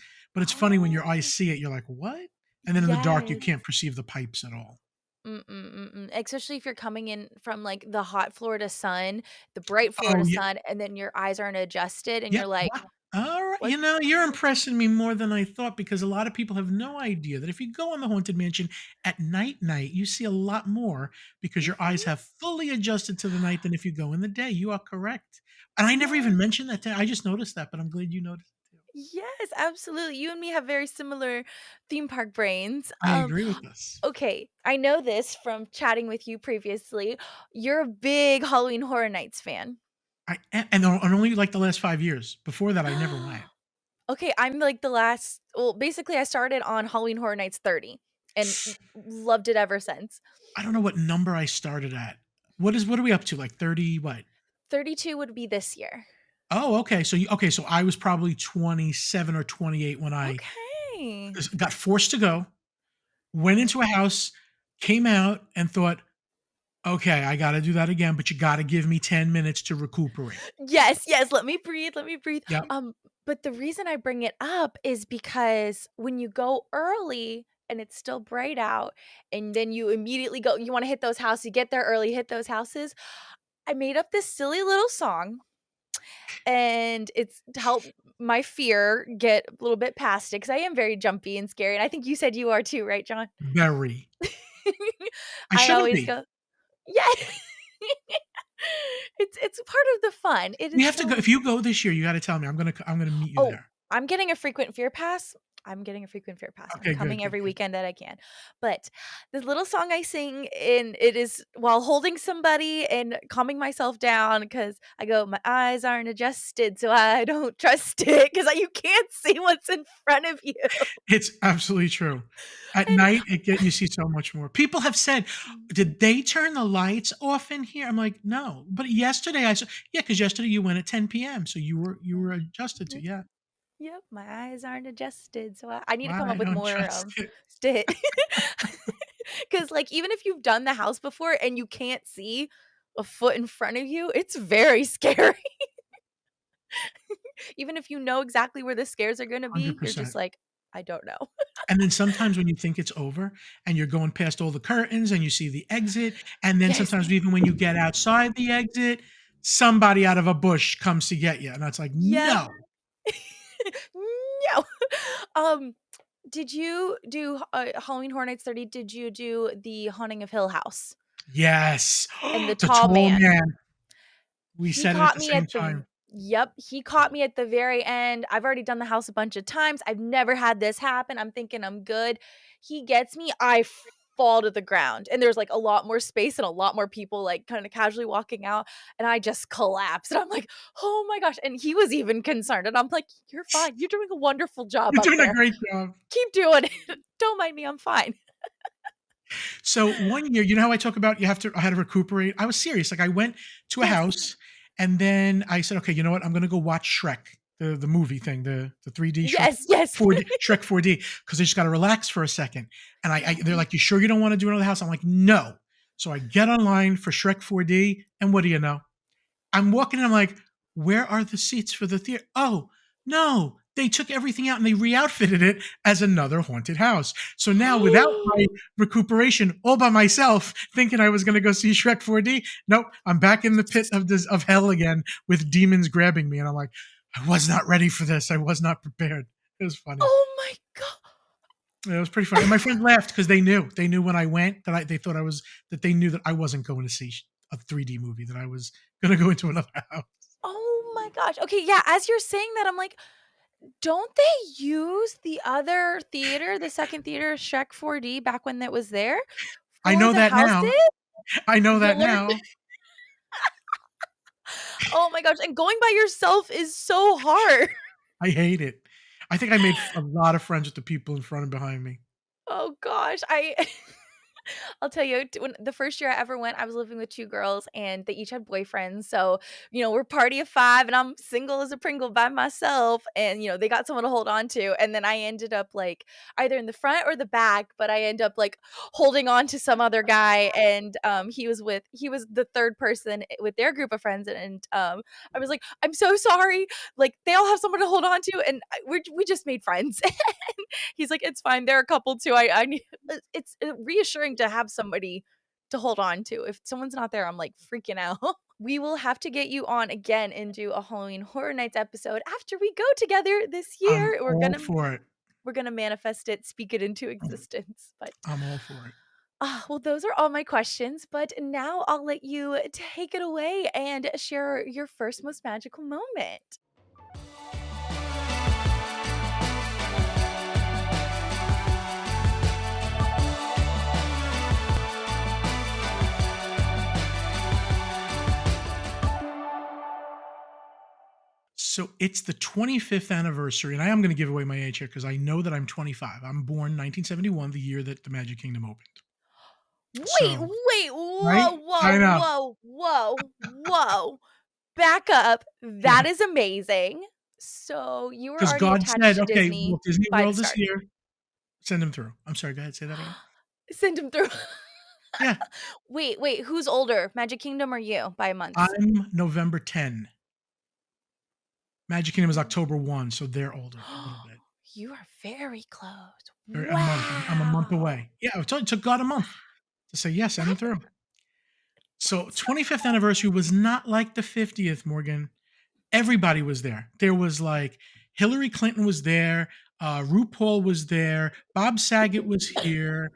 B: funny when your eyes
A: Oh,
B: see it, you're like, "What?" And then in the dark, you
A: yes.
B: can't perceive the pipes at all.
A: Mm-mm, mm-mm. Especially if you're coming in from, like, the hot Florida sun, the bright
B: Oh,
A: Florida
B: yeah.
A: sun, and then your eyes aren't adjusted, and
B: Yeah,
A: you're like,
B: yeah. All right,
A: What
B: you're
A: what's your
B: impressing me more than I thought because a lot of people have no idea that if you go on the Haunted Mansion at night, you see a lot more because your eyes
A: Mhm.
B: have fully adjusted to the night than if you go in the day. You are correct. And I never even
A: Yes.
B: mentioned that I just noticed that, but I'm glad you noticed it too.
A: Yes, absolutely. You and me have very similar theme park brains.
B: I agree with this.
A: Okay, I know this from chatting with you previously. You're a big Halloween Horror Nights fan.
B: And only like the last 5 years. Before that, I never went.
A: Okay, I'm like the last well, basically I started on Halloween Horror Nights 30 and loved it ever since.
B: I don't know what number I started at. What are we up to? Like 30 what?
A: 32 would be this year.
B: Oh, okay. So I was probably 27 or 28 when I
A: Okay.
B: got forced to go, went
A: Mhm.
B: into a house, came out and thought, "Okay, I gotta do that again, but you gotta give me 10 minutes to recuperate."
A: Yes, yes, let me breathe, let me breathe.
B: Yep.
A: But the reason I bring it up is because when you go early and it's still bright out and then you immediately go you wanna hit those houses, you get there early, hit those houses. I made up this silly little song and it's to help my fear get a little bit past it because I am very jumpy and scary, and I think you said you are too, right, John?
B: Very. I
A: I
B: shouldn't
A: always
B: be.
A: go yeah. It's part of the fun. It
B: We
A: is
B: have to go
A: so
B: if you go this year, you gotta tell me. I'm gonna meet you
A: oh,
B: there.
A: I'm getting a frequent fear pass. I'm getting a frequent fear pass. I'm
B: Okay, good,
A: coming
B: good,
A: every
B: good.
A: weekend that I can. But the little song I sing and it is while holding somebody and calming myself down because I go, my eyes aren't adjusted, so I don't trust it because you can't see what's in front of you.
B: It's absolutely true. At
A: And
B: night, you see so much more. People have said,
A: Mhm.
B: "Did they turn the lights off in here?" I'm like, "No." But yesterday I saw yeah, because yesterday you went at 10 PM, so you were adjusted to
A: Yep,
B: yeah.
A: yep, my eyes aren't adjusted, so I need to come
B: I
A: up with
B: don't
A: more
B: trust it.
A: sti because like even if you've done the house before and you can't see a foot in front of you, it's very scary. Even if you know exactly where the scares are gonna be, you're just
B: 100%.
A: like, "I don't know."
B: And then sometimes when you think it's over and you're going past all the curtains and you see the exit, and then
A: Yes.
B: sometimes even when you get outside the exit, somebody out of a bush comes to get you, and it's like,
A: Yep.
B: "No."
A: No. Um, did you do, Halloween Horror Nights 30? Did you do the Haunting of Hill House
B: Yes.
A: and the
B: The
A: tall
B: tall
A: man?
B: man. We
A: He
B: said it at
A: caught
B: the
A: me
B: same
A: at the
B: time.
A: Yep, he caught me at the very end. I've already done the house a bunch of times. I've never had this happen. I'm thinking I'm good. He gets me, I fall to the ground, and there's, like, a lot more space and a lot more people, like, kinda casually walking out, and I just collapse, and I'm like, "Oh my gosh," and he was even concerned, and I'm like, "You're fine. You're doing a wonderful job
B: You're
A: up
B: doing a
A: there.
B: great job.
A: Keep doing it. Don't mind me. I'm fine."
B: So one year, you know how I talk about I had to recuperate? I was serious. Like I went to a
A: Yes.
B: house and then I said, okay, you know what? I'm gonna go watch Shrek, the movie thing, the 3D Shrek
A: Yes, yes.
B: 4D, because I just gotta relax for a second. And they're
A: Mhm.
B: like, you sure you don't want to do another house? I'm like, no. So I get online for Shrek 4D, and what do you know? I'm walking and I'm like, where are the seats for the theater? Oh, no, they took everything out and they re-outfitted it as another haunted house. So now without my recuperation all by myself, thinking I was going to go see Shrek 4D, nope, I'm back in the pit of hell again with demons grabbing me. And I'm like, I was not ready for this. I was not prepared. It was funny.
A: Oh my god.
B: It was pretty funny. And my friends laughed because they knew when I went that they thought that they knew that I wasn't going to see a 3D movie, that I was going to go into another house.
A: Oh my gosh. Okay, yeah, as you're saying that, I'm like, don't they use the other theater, the second theater, Shrek 4D, back when that was there,
B: I
A: for
B: know
A: the
B: that
A: houses?
B: now. I know
A: You
B: that
A: learned
B: now.
A: Oh my gosh, and going by yourself is so hard.
B: I hate it. I think I made a lot of friends with the people in front and behind me.
A: Oh gosh, I I'll tell you, when the first year I ever went, I was living with 2 girls, and they each had boyfriends, so, we're party of 5, and I'm single as a Pringle by myself, and, they got someone to hold on to, and then I ended up, like, either in the front or the back, but I end up, like, holding on to some other guy, and, he was the 3rd person with their group of friends, and I was like, "I'm so sorry," like, they all have someone to hold on to, and we just made friends. He's like, "It's fine, they're a couple too, I need" it's reassuring to have somebody to hold on to. If someone's not there, I'm, like, freaking out. We will have to get you on again and do a Halloween Horror Nights episode after we go together this
B: I'm
A: year.
B: all for it.
A: We're gonna manifest it, speak it into existence. But
B: I'm all for it.
A: well, those are all my questions. But now I'll let you take it away and share your first most magical moment.
B: So it's the 25th anniversary, and I am going to give away my age here because I know that I'm 25. I'm born 1971, the year that the Magic Kingdom opened.
A: Wait,
B: So,
A: wait,
B: right?
A: whoa, whoa,
B: I know.
A: whoa, whoa, whoa. Back up. That is amazing. So you were
B: Because
A: already
B: God
A: attached
B: said,
A: to
B: okay, well,
A: Disney
B: Disney
A: by the
B: World is
A: start.
B: here. Send him through. I'm sorry. Go ahead. Say that again.
A: Send him through.
B: Yeah.
A: Wait, who's older, Magic Kingdom or you by months?
B: I'm November 10. Magic Kingdom is
A: Oh.
B: October 1, so they're older a little bit.
A: You are very close.
B: Or a month. I'm a month
A: Wow.
B: away. Yeah, I told you, it took God a month to say, yes, send him
A: That's
B: through. So
A: that's so
B: 25th
A: cool.
B: anniversary was not like the 50th, Morgan. Everybody was there. There was like Hillary Clinton was there, RuPaul was there, Bob Saget was here.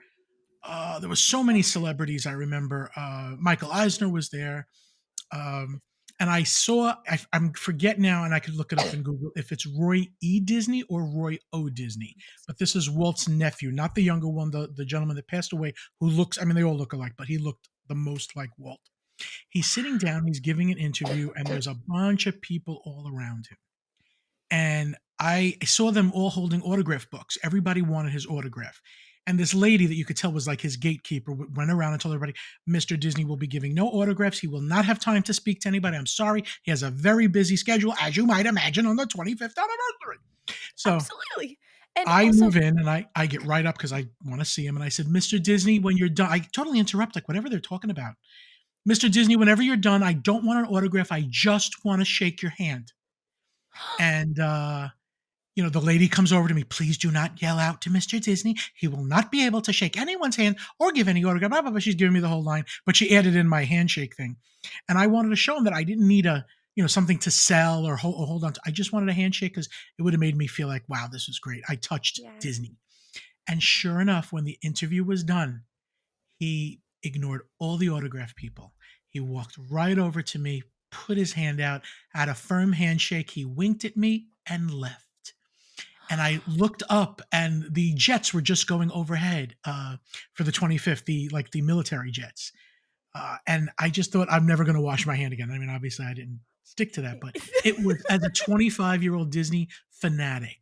B: There was so many celebrities. I remember Michael Eisner was there, and I saw. I'm forget now, and I could look it up in Google if it's Roy E. Disney or Roy O. Disney. But this is Walt's nephew, not the younger one, the gentleman that passed away, who looks. I mean, they all look alike, but he looked the most like Walt. He's sitting down. He's giving an interview, and there's a bunch of people all around him, and I saw them all holding autograph books. Everybody wanted his autograph. And this lady that you could tell was like his gatekeeper went around and told everybody, Mr. Disney will be giving no autographs. He will not have time to speak to anybody. I'm sorry. He has a very busy schedule, as you might imagine, on the 25th anniversary. So
A: Absolutely. And
B: I
A: also
B: move in and I get right up because I want to see him. And I said, Mr. Disney, when you're done, I totally interrupt, like whatever they're talking about. Mr. Disney, whenever you're done, I don't want an autograph. I just want to shake your hand. And the lady comes over to me. Please do not yell out to Mr. Disney. He will not be able to shake anyone's hand or give any autograph. Blah, blah, blah. She's giving me the whole line, but she added in my handshake thing. And I wanted to show him that I didn't need something to sell or hold on to. I just wanted a handshake because it would have made me feel like, wow, this was great. I touched
A: yes.
B: Disney. And sure enough, when the interview was done, he ignored all the autograph people. He walked right over to me, put his hand out, had a firm handshake. He winked at me and left. And I looked up, and the jets were just going overhead for the 25th, the military jets. And I just thought I'm never going to wash my hand again. I mean, obviously, I didn't stick to that, but it was as a 25-year-old Disney fanatic,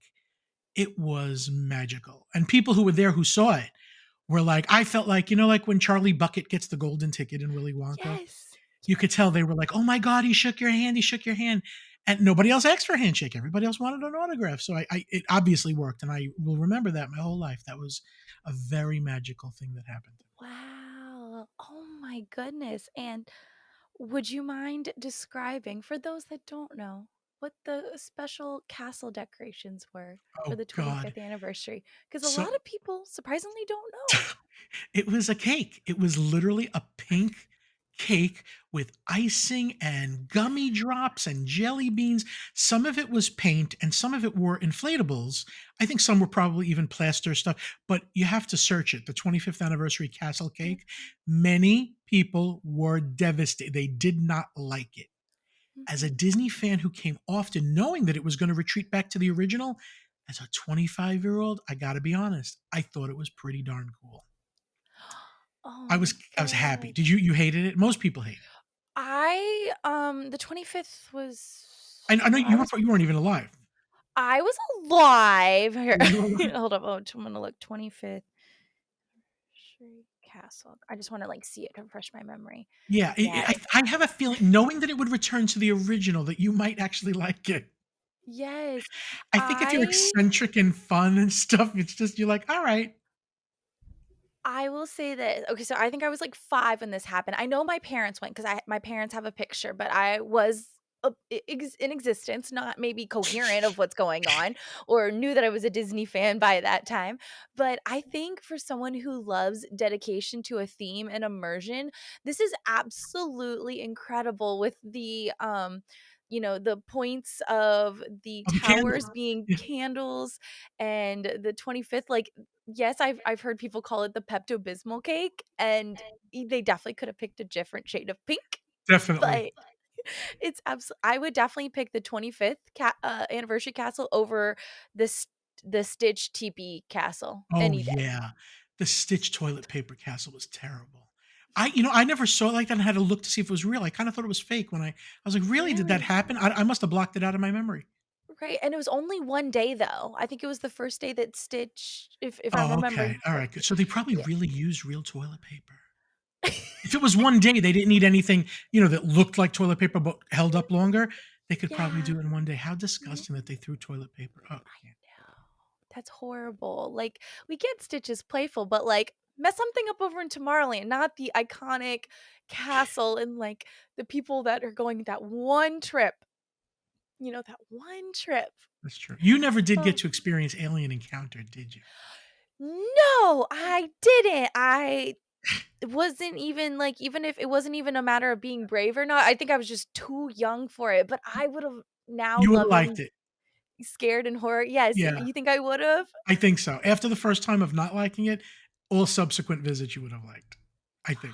B: it was magical. And people who were there who saw it were like, I felt like like when Charlie Bucket gets the golden ticket in Willy Wonka,
A: Yes.
B: you could tell they were like, "Oh my god, he shook your hand, he shook your hand." And nobody else asked for a handshake. Everybody else wanted an autograph. So it obviously worked, and I will remember that my whole life. That was a very magical thing that happened.
A: Wow. Oh my goodness. And would you mind describing, for those that don't know, what the special castle decorations were for
B: Oh
A: the
B: god.
A: 25th anniversary? Because a
B: So
A: lot of people surprisingly don't know.
B: it was a cake. It was literally a pink cake with icing and gummy drops and jelly beans. Some of it was paint and some of it were inflatables. I think some were probably even plaster stuff, but you have to search it. The 25th anniversary castle cake. Many people were devastated. They did not like it. As a
A: Mhm.
B: Disney fan who came often knowing that it was going to retreat back to the original, as a 25-year-old, I got to be honest, I thought it was pretty darn cool.
A: Oh
B: I
A: my
B: was I was happy.
A: god.
B: Did you hated it? Most people hate it.
A: The 25th
B: I know
A: I was
B: you weren't even alive.
A: I was alive. Here,
B: Were you alive?
A: hold up. Oh, I'm gonna look. 25th Shree Castle. I just want to like see it to refresh my memory.
B: Yeah,
A: Yes.
B: I have a feeling knowing that it would return to the original that you might actually like it.
A: Yes.
B: I think if you're
A: I
B: eccentric and fun and stuff, it's just you're like, "All right."
A: I will say this. Okay, so I think I was like 5 when this happened. I know my parents went because my parents have a picture, but I was in existence, not maybe coherent of what's going on, or knew that I was a Disney fan by that time. But I think for someone who loves dedication to a theme and immersion, this is absolutely incredible with the points of the
B: Oh, the
A: towers
B: candles.
A: being
B: Yeah,
A: candles and the 25th, like, yes, I've heard people call it the Pepto-Bismol cake, and they definitely could have picked a different shade of pink,
B: definitely.
A: but I would definitely pick the 25th anniversary castle over the Stitch teepee castle
B: Oh,
A: any day.
B: yeah. The Stitch toilet paper castle was terrible. I never saw it like that and had to look to see if it was real. I kinda thought it was fake when I was like, "Really? Did that
A: Really?
B: happen?" I must have blocked it out of my memory.
A: Right, and it was only 1 day, though. I think it was the first day that Stitch, if I'm
B: Oh, okay.
A: remembering
B: Alright, good.
A: correctly.
B: So they probably
A: Yeah.
B: really used real toilet paper. If it was 1 day, they didn't need anything, that looked like toilet paper but held up longer, they could probably
A: Yeah.
B: do it in 1 day. How disgusting that they threw toilet paper. Oh, yeah.
A: No, that's horrible. Like, we get Stitch is playful, but, like, mess something up over in Tomorrowland, not the iconic castle and, like, the people that are going that one trip, that one trip.
B: That's true. You never did
A: Oh,
B: get to experience Alien Encounter, did you?
A: no, I didn't. I wasn't even, like, even if it wasn't even a matter of being brave or not, I think I was just too young for it, but I would've now
B: You would've liked
A: loving
B: it.
A: scared and horror. Yes,
B: Yeah,
A: you think I would've?
B: I think so. After the first time of not liking it, all subsequent visits you would have liked, I think.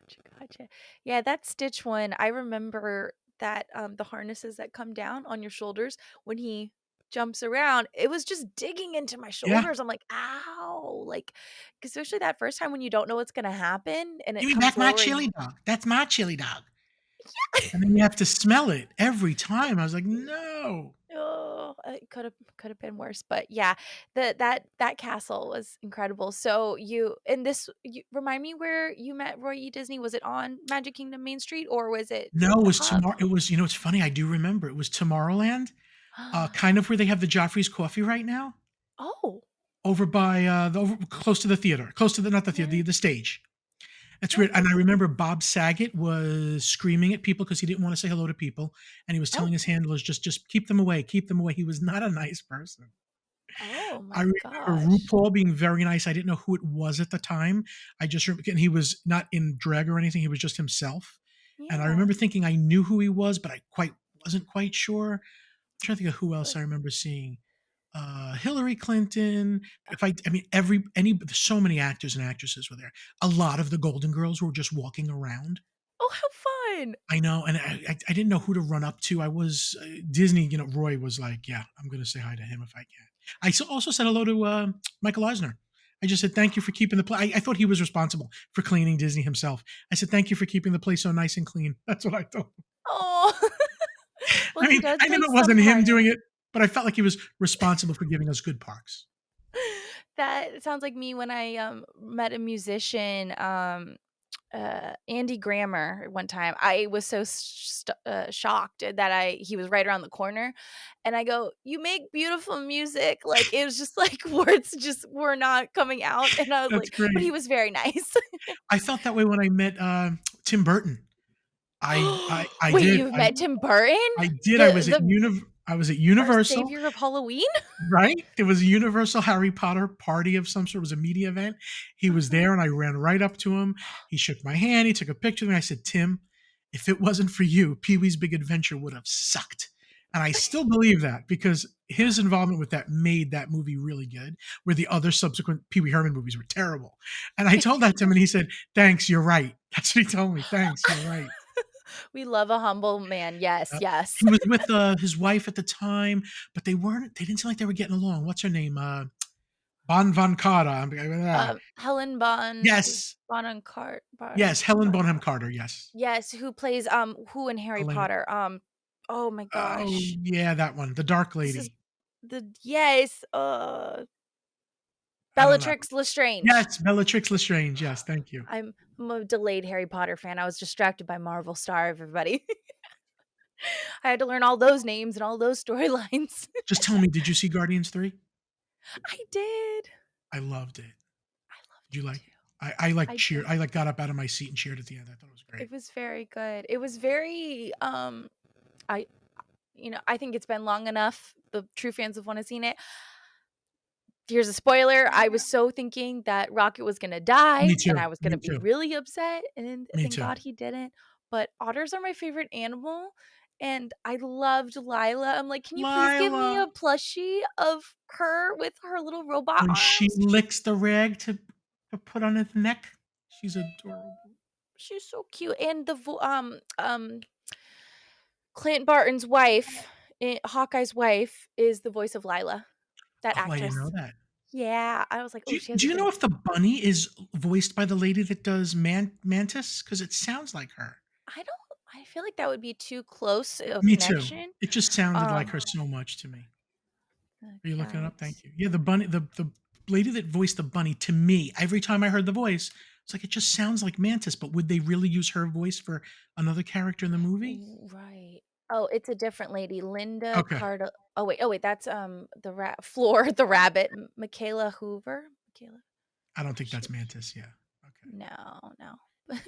A: Gotcha, gotcha. Yeah, that Stitch one, I remember that, the harnesses that come down on your shoulders when he jumps around, it was just digging into my
B: Yeah.
A: shoulders. I'm like, "Ow!" Like, especially that first time when you don't know what's gonna happen and it
B: "Give me
A: comes
B: back my
A: lowering.
B: chili dog. That's my chili dog." And then you have to smell it every time. I was like, "No."
A: Oh, it could have been worse, but yeah, that castle was incredible. So remind me where you met Roy E. Disney. Was it on Magic Kingdom Main Street or was it
B: No, it
A: the
B: was
A: hub?
B: tomorrow. It was it's funny, I do remember. It was Tomorrowland, kind of where they have the Joffrey's Coffee right now,
A: Oh,
B: over by, close to the theater, close to the not the theater,
A: yeah.
B: the stage. That's weird, and
A: Nice.
B: I remember Bob Saget was screaming at people because he didn't wanna say hello to people, and he was telling
A: Oh.
B: his handlers, "Just keep them away, keep them away." He was not a nice person.
A: Oh
B: I
A: my
B: remember
A: gosh.
B: RuPaul being very nice. I didn't know who it was at the time. I just remember and he was not in drag or anything, he was just himself, and I
A: Yeah.
B: remember thinking I knew who he was, but I wasn't quite sure. I'm trying to think of who else I
A: Was
B: remember seeing. Hillary Clinton. If I mean, every any so many actors and actresses were there. A lot of the Golden Girls were just walking around.
A: Oh, how fun.
B: I know, and I didn't know who to run up to. I was Disney. Roy was like, "Yeah, I'm going to say hi to him if I can." Also said hello to Michael Eisner. I just said thank you for keeping the place. I thought he was responsible for cleaning Disney himself. I said thank you for keeping the place so nice and clean. That's what I thought.
A: Oh. Well,
B: I
A: he
B: mean,
A: does
B: I know
A: play
B: it
A: some
B: wasn't him
A: part in
B: doing
A: it.
B: it, but I felt like he was responsible for giving us good parks.
A: That sounds like me when I, met a musician, Andy Grammer one time. I was so shocked that he was right around the corner, and I go, "You make beautiful music." Like, it was just like words just were not coming out, and I was
B: That's
A: like, but he
B: great.
A: was very nice.
B: I felt that way when I met Tim Burton. I
A: Wait,
B: did.
A: you've met Tim Burton?
B: I did.
A: The
B: I was at
A: our
B: Universal.
A: savior of Halloween?
B: Right? There was a Universal Harry Potter party of some sort. It was a media event. He was
A: Uh-huh.
B: there, and I ran right up to him. He shook my hand. He took a picture of me. I said, "Tim, if it wasn't for you, Pee-wee's Big Adventure would have sucked." And I still believe that because his involvement with that made that movie really good, where the other subsequent Pee Wee Herman movies were terrible. And I told that to him, and he said, "Thanks, you're right." That's what he told me. "Thanks, you're right."
A: We love a humble man. Yes,
B: Uh,
A: yes.
B: he was with, his wife at the time, but they didn't seem like they were getting along. What's her name? Bon Von Carter.
A: Helen
B: Yes.
A: Bonham Cart Bar
B: Yes, Helen
A: Bonham
B: Bonham
A: Carter.
B: Carter, yes.
A: Yes, who plays, who in Harry
B: Elena.
A: Potter? Oh my
B: Oh,
A: gosh.
B: yeah, that one, the dark
A: This is
B: lady.
A: yes,
B: I don't know.
A: Bellatrix Lestrange.
B: Yes, Bellatrix Lestrange, yes, thank you.
A: I'm a delayed Harry Potter fan. I was distracted by Marvel Star, everybody. I had to learn all those names and all those storylines.
B: Just tell me, did you see Guardians 3?
A: I did.
B: I loved it.
A: I loved
B: Did you
A: it
B: like it?
A: too.
B: I
A: I
B: cheered.
A: did.
B: Got up out of my seat and cheered at the end. I thought it was great.
A: It was very good. It was very, I I think it's been long enough. The true fans have wanna seen it. Here's a spoiler, I was so thinking that Rocket was gonna
B: Me
A: die, and
B: too.
A: I was
B: Me
A: gonna be
B: too.
A: really upset, and
B: Me
A: thank
B: too.
A: God he didn't, but otters are my favorite animal, and I loved Lila. I'm like, "Can you please give me
B: Lila,
A: a plushie of her with her little robot
B: when she
A: arms?"
B: licks the rag to put on his neck, she's adorable.
A: She's so cute, and Clint Barton's wife, Hawkeye's wife, is the voice of Lila, that
B: Oh, I didn't know
A: actress.
B: that.
A: Yeah, I was like,
B: Do
A: "Oh,
B: you
A: she has
B: do
A: a
B: you know
A: good."
B: if the bunny is voiced by the lady that does Mantis? Because it sounds like her.
A: I don't I feel like that would be too close a
B: Me too.
A: connection.
B: It just sounded like
A: Um,
B: her so much to me. Are you looking it up? Thank
A: guys.
B: you. Yeah, the bunny, the lady that voiced the bunny to me, every time I heard the voice, it's like it just sounds like Mantis. But would they really use her voice for another character in the movie?
A: Right. Oh, it's a different lady, Linda
B: Okay,
A: Cardo oh wait, that's, the Floor the rabbit, Michaela Hoover? Michaela
B: I don't think
A: she
B: that's Mantis. Yeah. Okay.
A: no, no. I love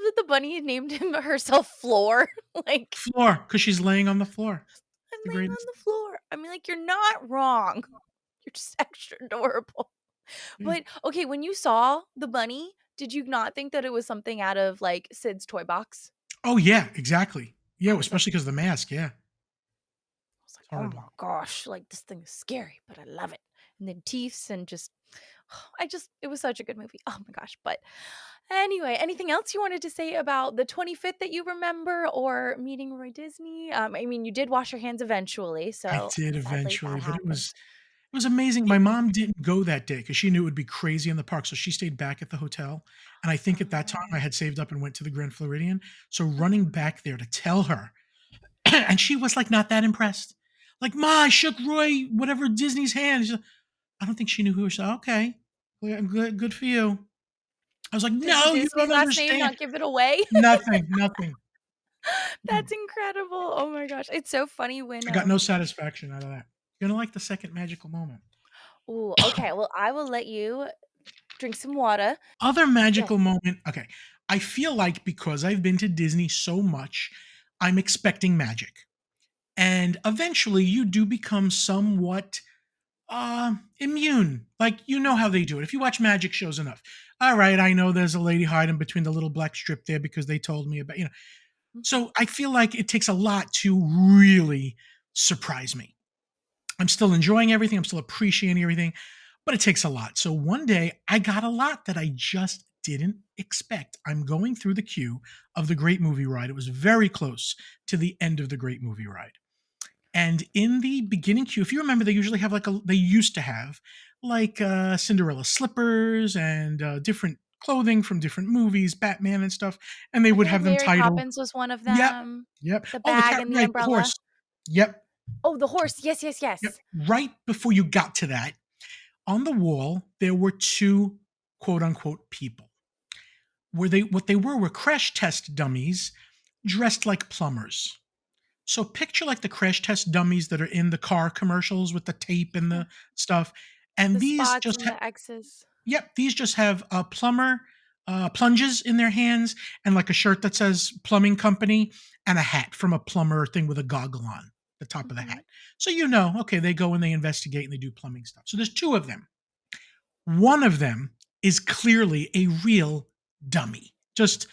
A: that the bunny named him herself Floor, like,
B: Floor, because she's laying on the floor.
A: "I'm
B: The
A: laying on
B: greatest.
A: the floor." I mean, like, you're not wrong. You're just extra adorable.
B: Yeah.
A: But, okay, when you saw the bunny, did you not think that it was something out of, like, Sid's toy box?
B: Oh yeah, exactly. Yeah,
A: I was like
B: especially because the mask. Yeah,
A: I was like,
B: it's
A: "Oh
B: horrible.
A: my gosh, like, this thing is scary, but I love it." And then teeths and just it was such a good movie. Oh my gosh, but anyway, anything else you wanted to say about the 25th that you remember or meeting Roy Disney? I mean, you did wash your hands eventually,
B: I
A: so
B: did
A: sadly
B: eventually,
A: that
B: but it
A: happened.
B: was amazing.
A: Did
B: My mom didn't go that day because she knew it would be crazy in the park, so she stayed back at the hotel, and I think at that time I
A: Oh.
B: had saved up and went to the Grand Floridian, so
A: Uh-huh.
B: running back there to tell her, and she was, like, not that impressed. Like, "Ma, I shook Roy whatever Disney's hand." She's like, I don't think she knew who she "Okay. Well, good for you." I was like,
A: Did the
B: "No, you
A: Disney
B: don't
A: last name
B: understand."
A: not give it away?
B: Nothing, nothing.
A: That's incredible. Oh my gosh. It's so funny when,
B: I got no satisfaction out of that. You're gonna like the second magical moment.
A: ooh, okay, well, I will let you drink some water.
B: Other
A: Yes.
B: magical moment, okay. I feel like because I've been to Disney so much, I'm expecting magic. And eventually you do become somewhat immune. Like you know how
A: Mhm,
B: they do it. If you watch magic shows enough. All right, I know there's a lady hiding between the little black strip there because they told me about.
A: mhm.
B: So I feel like it takes a lot to really surprise me. I'm still enjoying everything. I'm still appreciating everything, but it takes a lot. So one day I got a lot that I just didn't expect. I'm going through the queue of the Great Movie Ride. It was very close to the end of the Great Movie Ride. And in the beginning queue, if you remember, they usually have they used to have like Cinderella slippers and different clothing from different movies, Batman and stuff. And they
A: I
B: would
A: feel like
B: have them
A: Mary
B: titled,
A: Poppins was one of
B: yep,
A: them,
B: yep.
A: the
B: Oh,
A: bag and the
B: right, the
A: umbrella.
B: horse. Yep,
A: Oh, the horse. Yes, yes,
B: yep.
A: yes.
B: Right before you got to that, on the wall, there were two quote unquote people. Were they what they were crash test dummies dressed like plumbers. So picture like the crash test dummies that are in the car commercials with the tape and
A: Yeah,
B: the stuff. And
A: the
B: these
A: spots
B: just
A: and the X's.
B: yep, these just have a plumber plunges in their hands and like a shirt that says plumbing company and a hat from a plumber thing with a goggle on the top of the hat.
A: Mhm,
B: So you know, okay, they go and they investigate and they do plumbing stuff. So there's two of them. One of them is clearly a real dummy. Just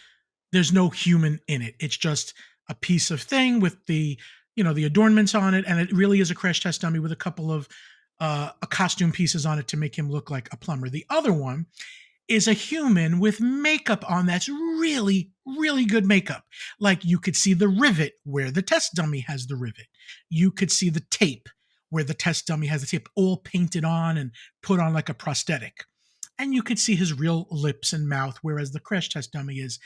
B: there's no human in it. It's just a piece of thing with the adornments on it, and it really is a crash test dummy with a couple of costume pieces on it to make him look like a plumber. The other one is a human with makeup on that's really, really good makeup. Like you could see the rivet where the test dummy has the rivet. You could see the tape where the test dummy has the tape all painted on and put on like a prosthetic. And you could see his real lips and mouth, whereas the crash test dummy is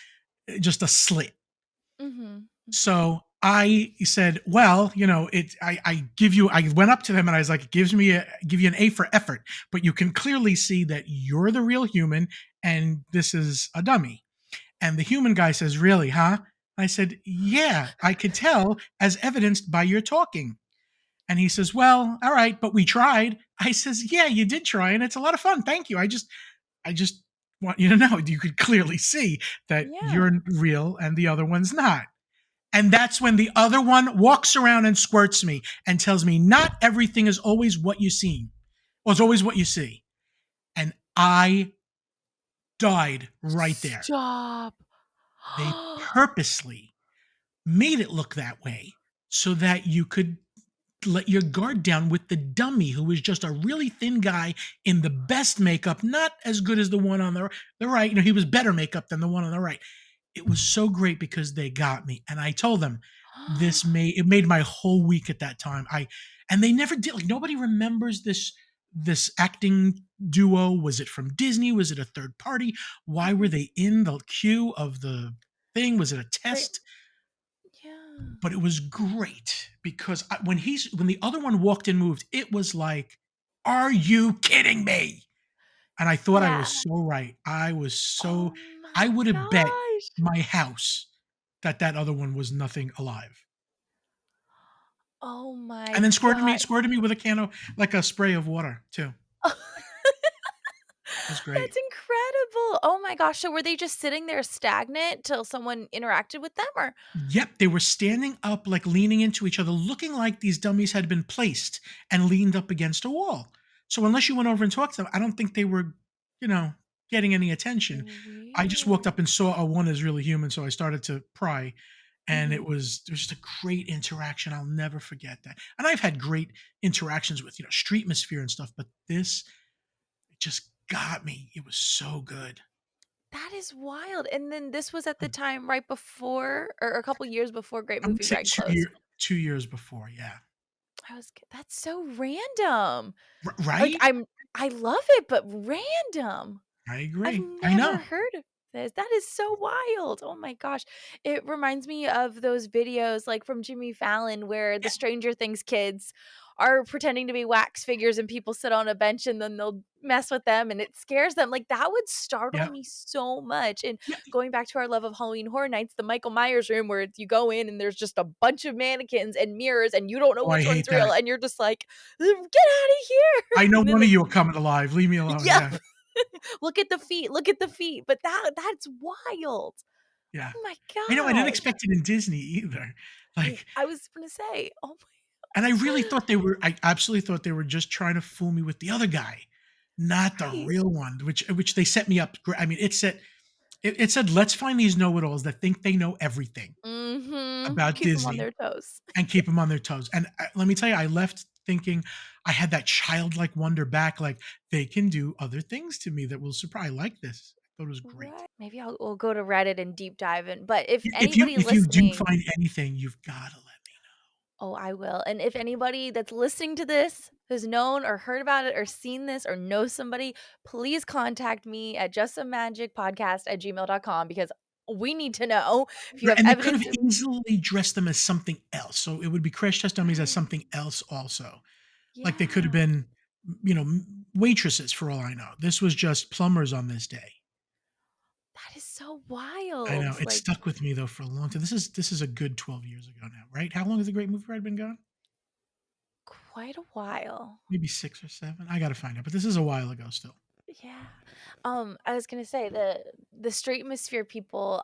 B: just a slit.
A: mhm, mhm.
B: So I said, well, I give you, I went up to them and I was like, it give you an A for effort, but you can clearly see that you're the real human and this is a dummy. And the human guy says, really, huh? I said, yeah, I could tell as evidenced by your talking. And he says, well, all right, but we tried. I says, yeah, you did try. And it's a lot of fun. Thank you. I just want you to know you could clearly see that
A: Yeah.
B: you're real and the other one's not. And that's when the other one walks around and squirts me and tells me, not everything is always what you see, or it's always what you see. And I died right there.
A: Stop.
B: They purposely made it look that way so that you could let your guard down with the dummy who was just a really thin guy in the best makeup, not as good as the one on the right. You know, he was better makeup than the one on the right. It was so great because they got me. And I told them it made my whole week at that time. And they never did, like, nobody remembers this acting duo. Was it from Disney? Was it a third party? Why were
A: Mhm.
B: they in the queue of the thing? Was it a
A: Right.
B: test?
A: Yeah.
B: But it was great because when the other one walked and moved, it was like, "Are you kidding me?" And I thought I
A: Yeah.
B: was so right.
A: Oh
B: I
A: my
B: would have bet
A: gosh.
B: my house that that other one was nothing alive.
A: Oh my
B: And then
A: god.
B: squirted me with a can of, like, a spray of water too. It was great.
A: That's incredible. Oh my gosh. So were they just sitting there stagnant till someone interacted with them or
B: Yep, they were standing up, like, leaning into each other, looking like these dummies had been placed and leaned up against a wall. So unless you went over and talked to them, I don't think they were, you know, getting any attention. I just walked
A: weird.
B: up and saw, oh, one is really human, so I started to pry, and
A: Mhm.
B: it was just a great interaction. I'll never forget that. And I've had great interactions with, Streetmosphere and stuff, but this, it just got me. It was so good.
A: That is wild. And then this was at the
B: Um,
A: time right before or a couple years before Great
B: I would
A: Movie
B: say
A: Ride closed.
B: 2 years before, yeah.
A: That's so random. Like,
B: Right?
A: I love it, but random.
B: I
A: I've
B: agree. I
A: never
B: know.
A: heard of this. That is so wild. Oh my gosh. It reminds me of those videos like from Jimmy Fallon where the
B: Yeah,
A: Stranger Things kids are pretending to be wax figures and people sit on a bench and then they'll mess with them and it scares them. Like that would startle
B: yeah,
A: me so much. And
B: yeah.
A: going back to our love of Halloween Horror Nights, the Michael Myers room where you go in and there's just a bunch of mannequins and mirrors and you don't know
B: Oh, I
A: which one's
B: hate
A: real
B: that.
A: and you're just like, get out of here.
B: I know
A: And then
B: one of
A: like,
B: you are coming alive. Leave me alone.
A: yeah.
B: Yeah,
A: Look at the feet, but that's wild.
B: yeah.
A: Oh my
B: I know, I didn't
A: gosh.
B: expect it in Disney either. Like,
A: I was gonna say, oh
B: and
A: my
B: I absolutely thought they were just trying to fool me with the other guy, not the
A: right?
B: real one, which they set me up. I mean, it said, "Let's find these know-it-alls that think they know everything
A: Mhm.
B: about
A: Keep them on
B: Disney
A: their toes.
B: and keep them on their toes." And let me tell you, I left thinking I had that childlike wonder back, like they can do other things to me that will surprise. I like this. I thought it was great.
A: Right. Maybe we'll go to Reddit and deep dive in. But if
B: If
A: anybody
B: you do
A: listening
B: find anything, you've gotta let me
A: oh, I will. And if anybody that's listening to this has known or heard about it or seen this or knows somebody, please contact me at justamagicpodcast@gmail.com because we need to know if you
B: know.
A: have
B: And they could have
A: evidence of
B: easily dressed them as something else. So it would be crash test dummies as
A: right.
B: something else also. Like they could have
A: Yeah.
B: been, waitresses for all I know. This was just plumbers on this day.
A: That is so
B: I know.
A: wild.
B: It
A: Like
B: stuck with me though for a long time. This is a good 12 years ago now, right? How long has the Great Movie Ride been gone?
A: quite a while.
B: Maybe 6 or 7? I gotta find out, but this is a while ago still.
A: Yeah. I was gonna say the Straightosphere people,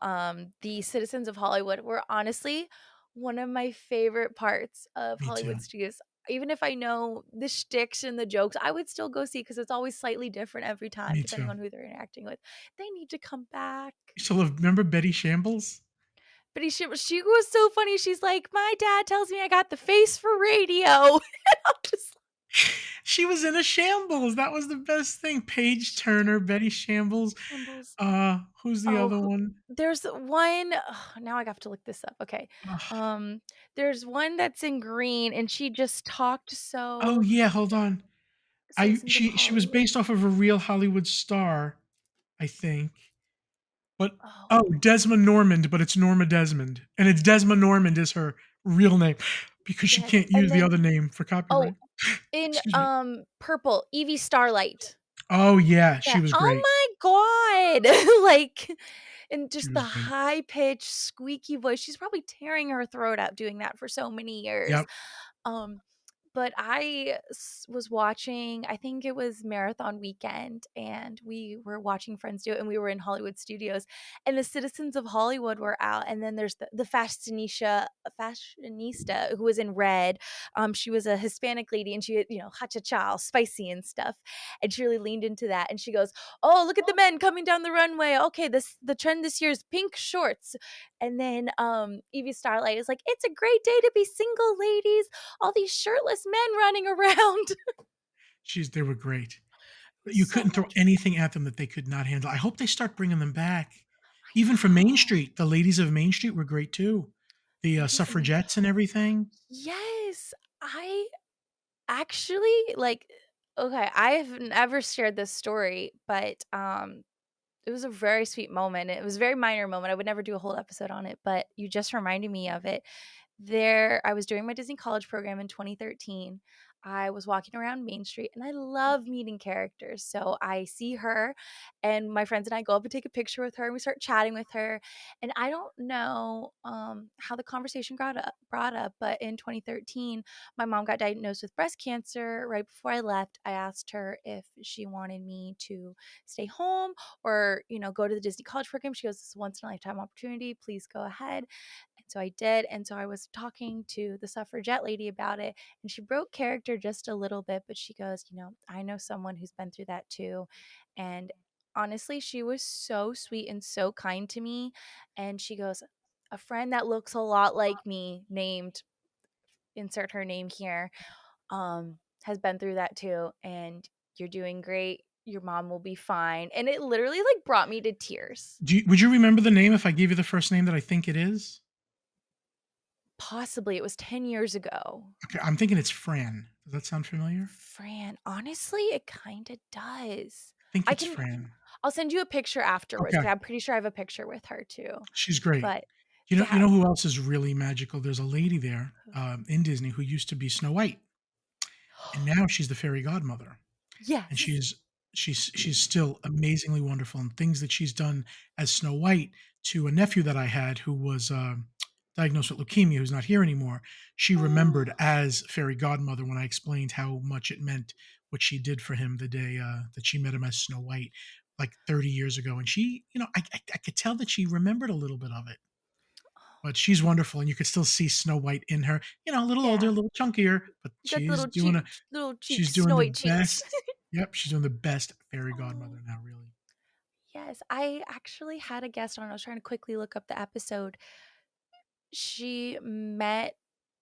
A: the citizens of Hollywood were honestly one of my favorite parts of
B: Me too.
A: Hollywood studios. Even if I know the shticks and the jokes, I would still go see because it's always slightly different every time,
B: Me
A: depending
B: too.
A: on who they're interacting with. They need to come back.
B: You still remember Betty Shambles?
A: But she was so funny. She's like, "My dad tells me I got the face for radio." I'm just
B: She was in a shambles. That was the best thing. Paige Turner, Betty Shambles.
A: shambles.
B: Who's the
A: Oh,
B: other one?
A: there's one now I have to look this up, okay.
B: Ugh.
A: Um, there's one that's in green, and she just talked
B: Oh
A: so
B: yeah, hold on. I
A: Citizens of
B: she was
A: Hollywood.
B: based off of a real Hollywood star, I think. But
A: Oh,
B: oh, Desmond Normand, but it's Norma Desmond, and it's Desmond Normand is her real name because she
A: yes,
B: can't
A: and
B: use the
A: then
B: other name for
A: oh,
B: copyright.
A: in,
B: Excuse me.
A: purple, Evie Starlight.
B: Oh yeah, she
A: Yeah,
B: was great.
A: oh my god! Like, and
B: She
A: just the
B: was great.
A: high-pitched, squeaky voice, she's probably tearing her throat out doing that for so many years.
B: Yep.
A: Um But was watching, I think it was marathon weekend, and we were watching friends do it, and we were in Hollywood Studios, and the citizens of Hollywood were out, and then there's the fashionista who was in red. She was a Hispanic lady, and she had, ha-cha-cha, all spicy and stuff, and she really leaned into that, and she goes, "Oh, look at the men coming down the runway. Okay, the trend this year is pink shorts." And then Evie Starlight is like, "It's a great day to be single, ladies. All these shirtless men running around."
B: They were great. You
A: So
B: couldn't throw
A: much
B: anything at them that they could not handle. I hope they start bringing them back.
A: I
B: Even from Main
A: know.
B: Street, the ladies of Main Street were great too. The,
A: Ladies of Main
B: suffragettes and everything.
A: Yes. I actually, like, okay, I've never shared this story, but, it was a very sweet moment. It was a very minor moment. I would never do a whole episode on it, but you just reminded me of it. I was doing my Disney College program in 2013. I was walking around Main Street, and I love meeting characters. So I see her, and my friends and I go up and take a picture with her, and we start chatting with her. And I don't know how the conversation brought up, but in 2013, my mom got diagnosed with breast cancer. Right before I left, I asked her if she wanted me to stay home or, go to the Disney College program. She goes, "This is a once in a lifetime opportunity. Please go ahead." And so I did, and so I was talking to the suffragette lady about it, and she broke character just a little bit, but she goes, "I know someone who's been through that too." And honestly, she was so sweet and so kind to me, and she goes, "A friend that looks a lot like me, named insert her name here, has been through that too, and you're doing great. Your mom will be fine." And it literally, like, brought me to tears.
B: Would you remember the name if I gave you the first name that I think it is?
A: Possibly, it was 10 years ago.
B: Okay, I'm thinking it's Fran. Does that sound familiar?
A: Fran, honestly, it kinda does.
B: I think
A: I
B: it's
A: can
B: Fran.
A: I'll send you a picture afterwards,
B: Okay,
A: 'cause I'm pretty sure I have a picture with her too.
B: she's great.
A: But
B: You
A: yeah.
B: know who else is really magical? There's a lady there, in Disney who used to be Snow White, and now she's the fairy godmother. And
A: Yes.
B: she's still amazingly wonderful, and things that she's done as Snow White to a nephew that I had who was, diagnosed with leukemia, who's not here anymore. She remembered
A: Oh,
B: as fairy godmother when I explained how much it meant what she did for him the day, that she met him as Snow White, like, 30 years ago, and she I could tell that she remembered a little bit of it. But she's wonderful, and you could still see Snow White in her, a little older, a
A: yeah.
B: little chunkier, but
A: You got the little
B: she's
A: cheeks,
B: doing the
A: snowy cheeks.
B: best. Yep, she's doing the best fairy
A: Oh,
B: godmother now, really.
A: yes. I actually had a guest on. I was trying to quickly look up the episode. She met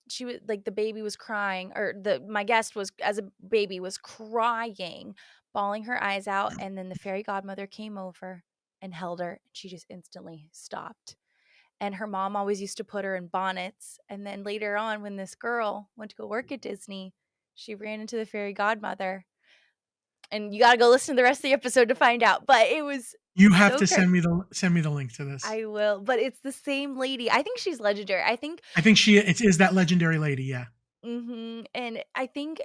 A: she was like, the baby was crying, or the my guest was, as a baby, was crying, bawling her eyes out, and then the fairy godmother came over and held her, and she just instantly stopped. And her mom always used to put her in bonnets, and then later on, when this girl went to go work at Disney, she ran into the fairy godmother, and you gotta go listen to the rest of the episode to find out, but it was
B: You have
A: so
B: to
A: cra
B: send me the link to this.
A: I will, but it's the same lady. I think she's legendary. I think
B: I think it is that legendary lady, yeah.
A: Mhm, and I think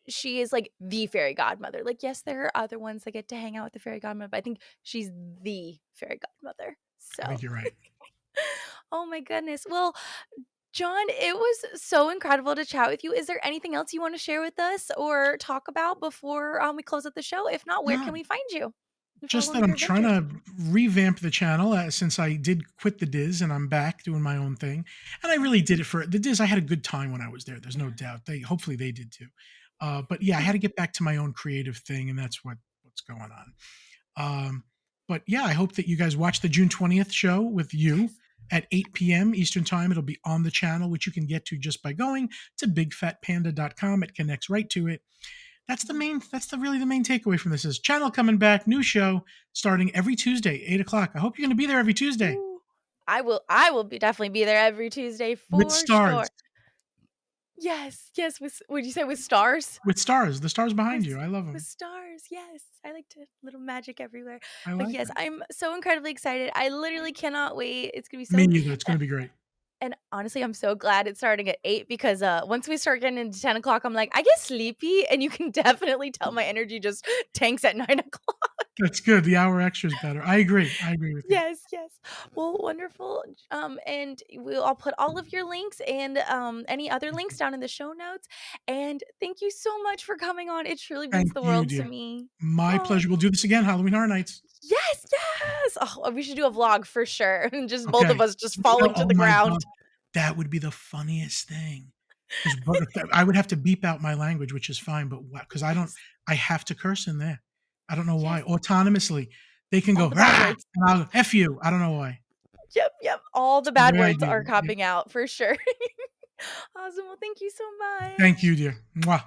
A: she is, like, the fairy godmother. Like, yes, there are other ones that get to hang out with the fairy godmother, but I think she's the fairy godmother.
B: I
A: So,
B: think you're right.
A: oh my goodness. Well, John, it was so incredible to chat with you. Is there anything else you wanna share with us or talk about before, we close out the show? If not, where
B: No,
A: can we find you to follow
B: just
A: along
B: that
A: with
B: I'm
A: your
B: trying
A: adventures?
B: to revamp the channel, since I did quit the Diz and I'm back doing my own thing, and I really did it for the Diz. I had a good time when I was there, there's no
A: Yeah.
B: doubt. Hopefully they did too. But yeah, I had to get back to my own creative thing, and that's what's going on. Um, but yeah, I hope that you guys watch the June 20th show with you
A: Yes.
B: at 8 p.m. Eastern Time. It'll be on the channel, which you can get to just by going to bigfatpanda.com. It connects right to it.
A: Mhm.
B: Really the main takeaway from this is channel coming back, new show starting every Tuesday, 8 o'clock. I hope you're going to be there every Tuesday
A: Ooh. I will be definitely be there every Tuesday
B: with
A: for
B: stars.
A: sure. Yes, yes, with would you say with stars?
B: With stars, the stars behind
A: With
B: you. I love
A: with
B: them.
A: stars, yes. I like to little magic everywhere.
B: I
A: But
B: like
A: yes,
B: it.
A: I'm so incredibly excited. I literally cannot wait. It's gonna be
B: Me
A: so
B: either. It's
A: uh,
B: going to be great.
A: and honestly, I'm so glad it's starting at 8 because, once we start getting into 10 o'clock, I'm like, "I get sleepy," and you can definitely tell my energy just tanks at 9 o'clock.
B: That's good. The hour extra is better. I agree. I agree with you.
A: Yes, yes. Well, wonderful. And I'll put all of your links and any other links down in the show notes. And thank you so much for coming on. It truly means
B: Thank
A: the
B: you,
A: world to
B: dear.
A: me.
B: My
A: Oh,
B: pleasure. We'll do this again, Halloween Horror Nights.
A: yes, yes. Oh, we should do a vlog for sure. And just both of
B: Okay.
A: us just falling to
B: Oh
A: the
B: my god.
A: ground.
B: That would be the funniest thing. 'Cause but I would have to beep out my language, which is fine, but because
A: Yes,
B: I have to curse in there. I don't know why.
A: yes.
B: Autonomously, they can
A: All
B: go,
A: the bad
B: "Rah!"
A: words.
B: and I'll go, "F you." I don't know why.
A: Yep, yep. All
B: It's
A: the
B: the
A: bad
B: way I
A: words
B: do.
A: are
B: Yep.
A: coming out for sure. Awesome. Well, thank you so
B: Thank
A: much.
B: you, dear. Mwah.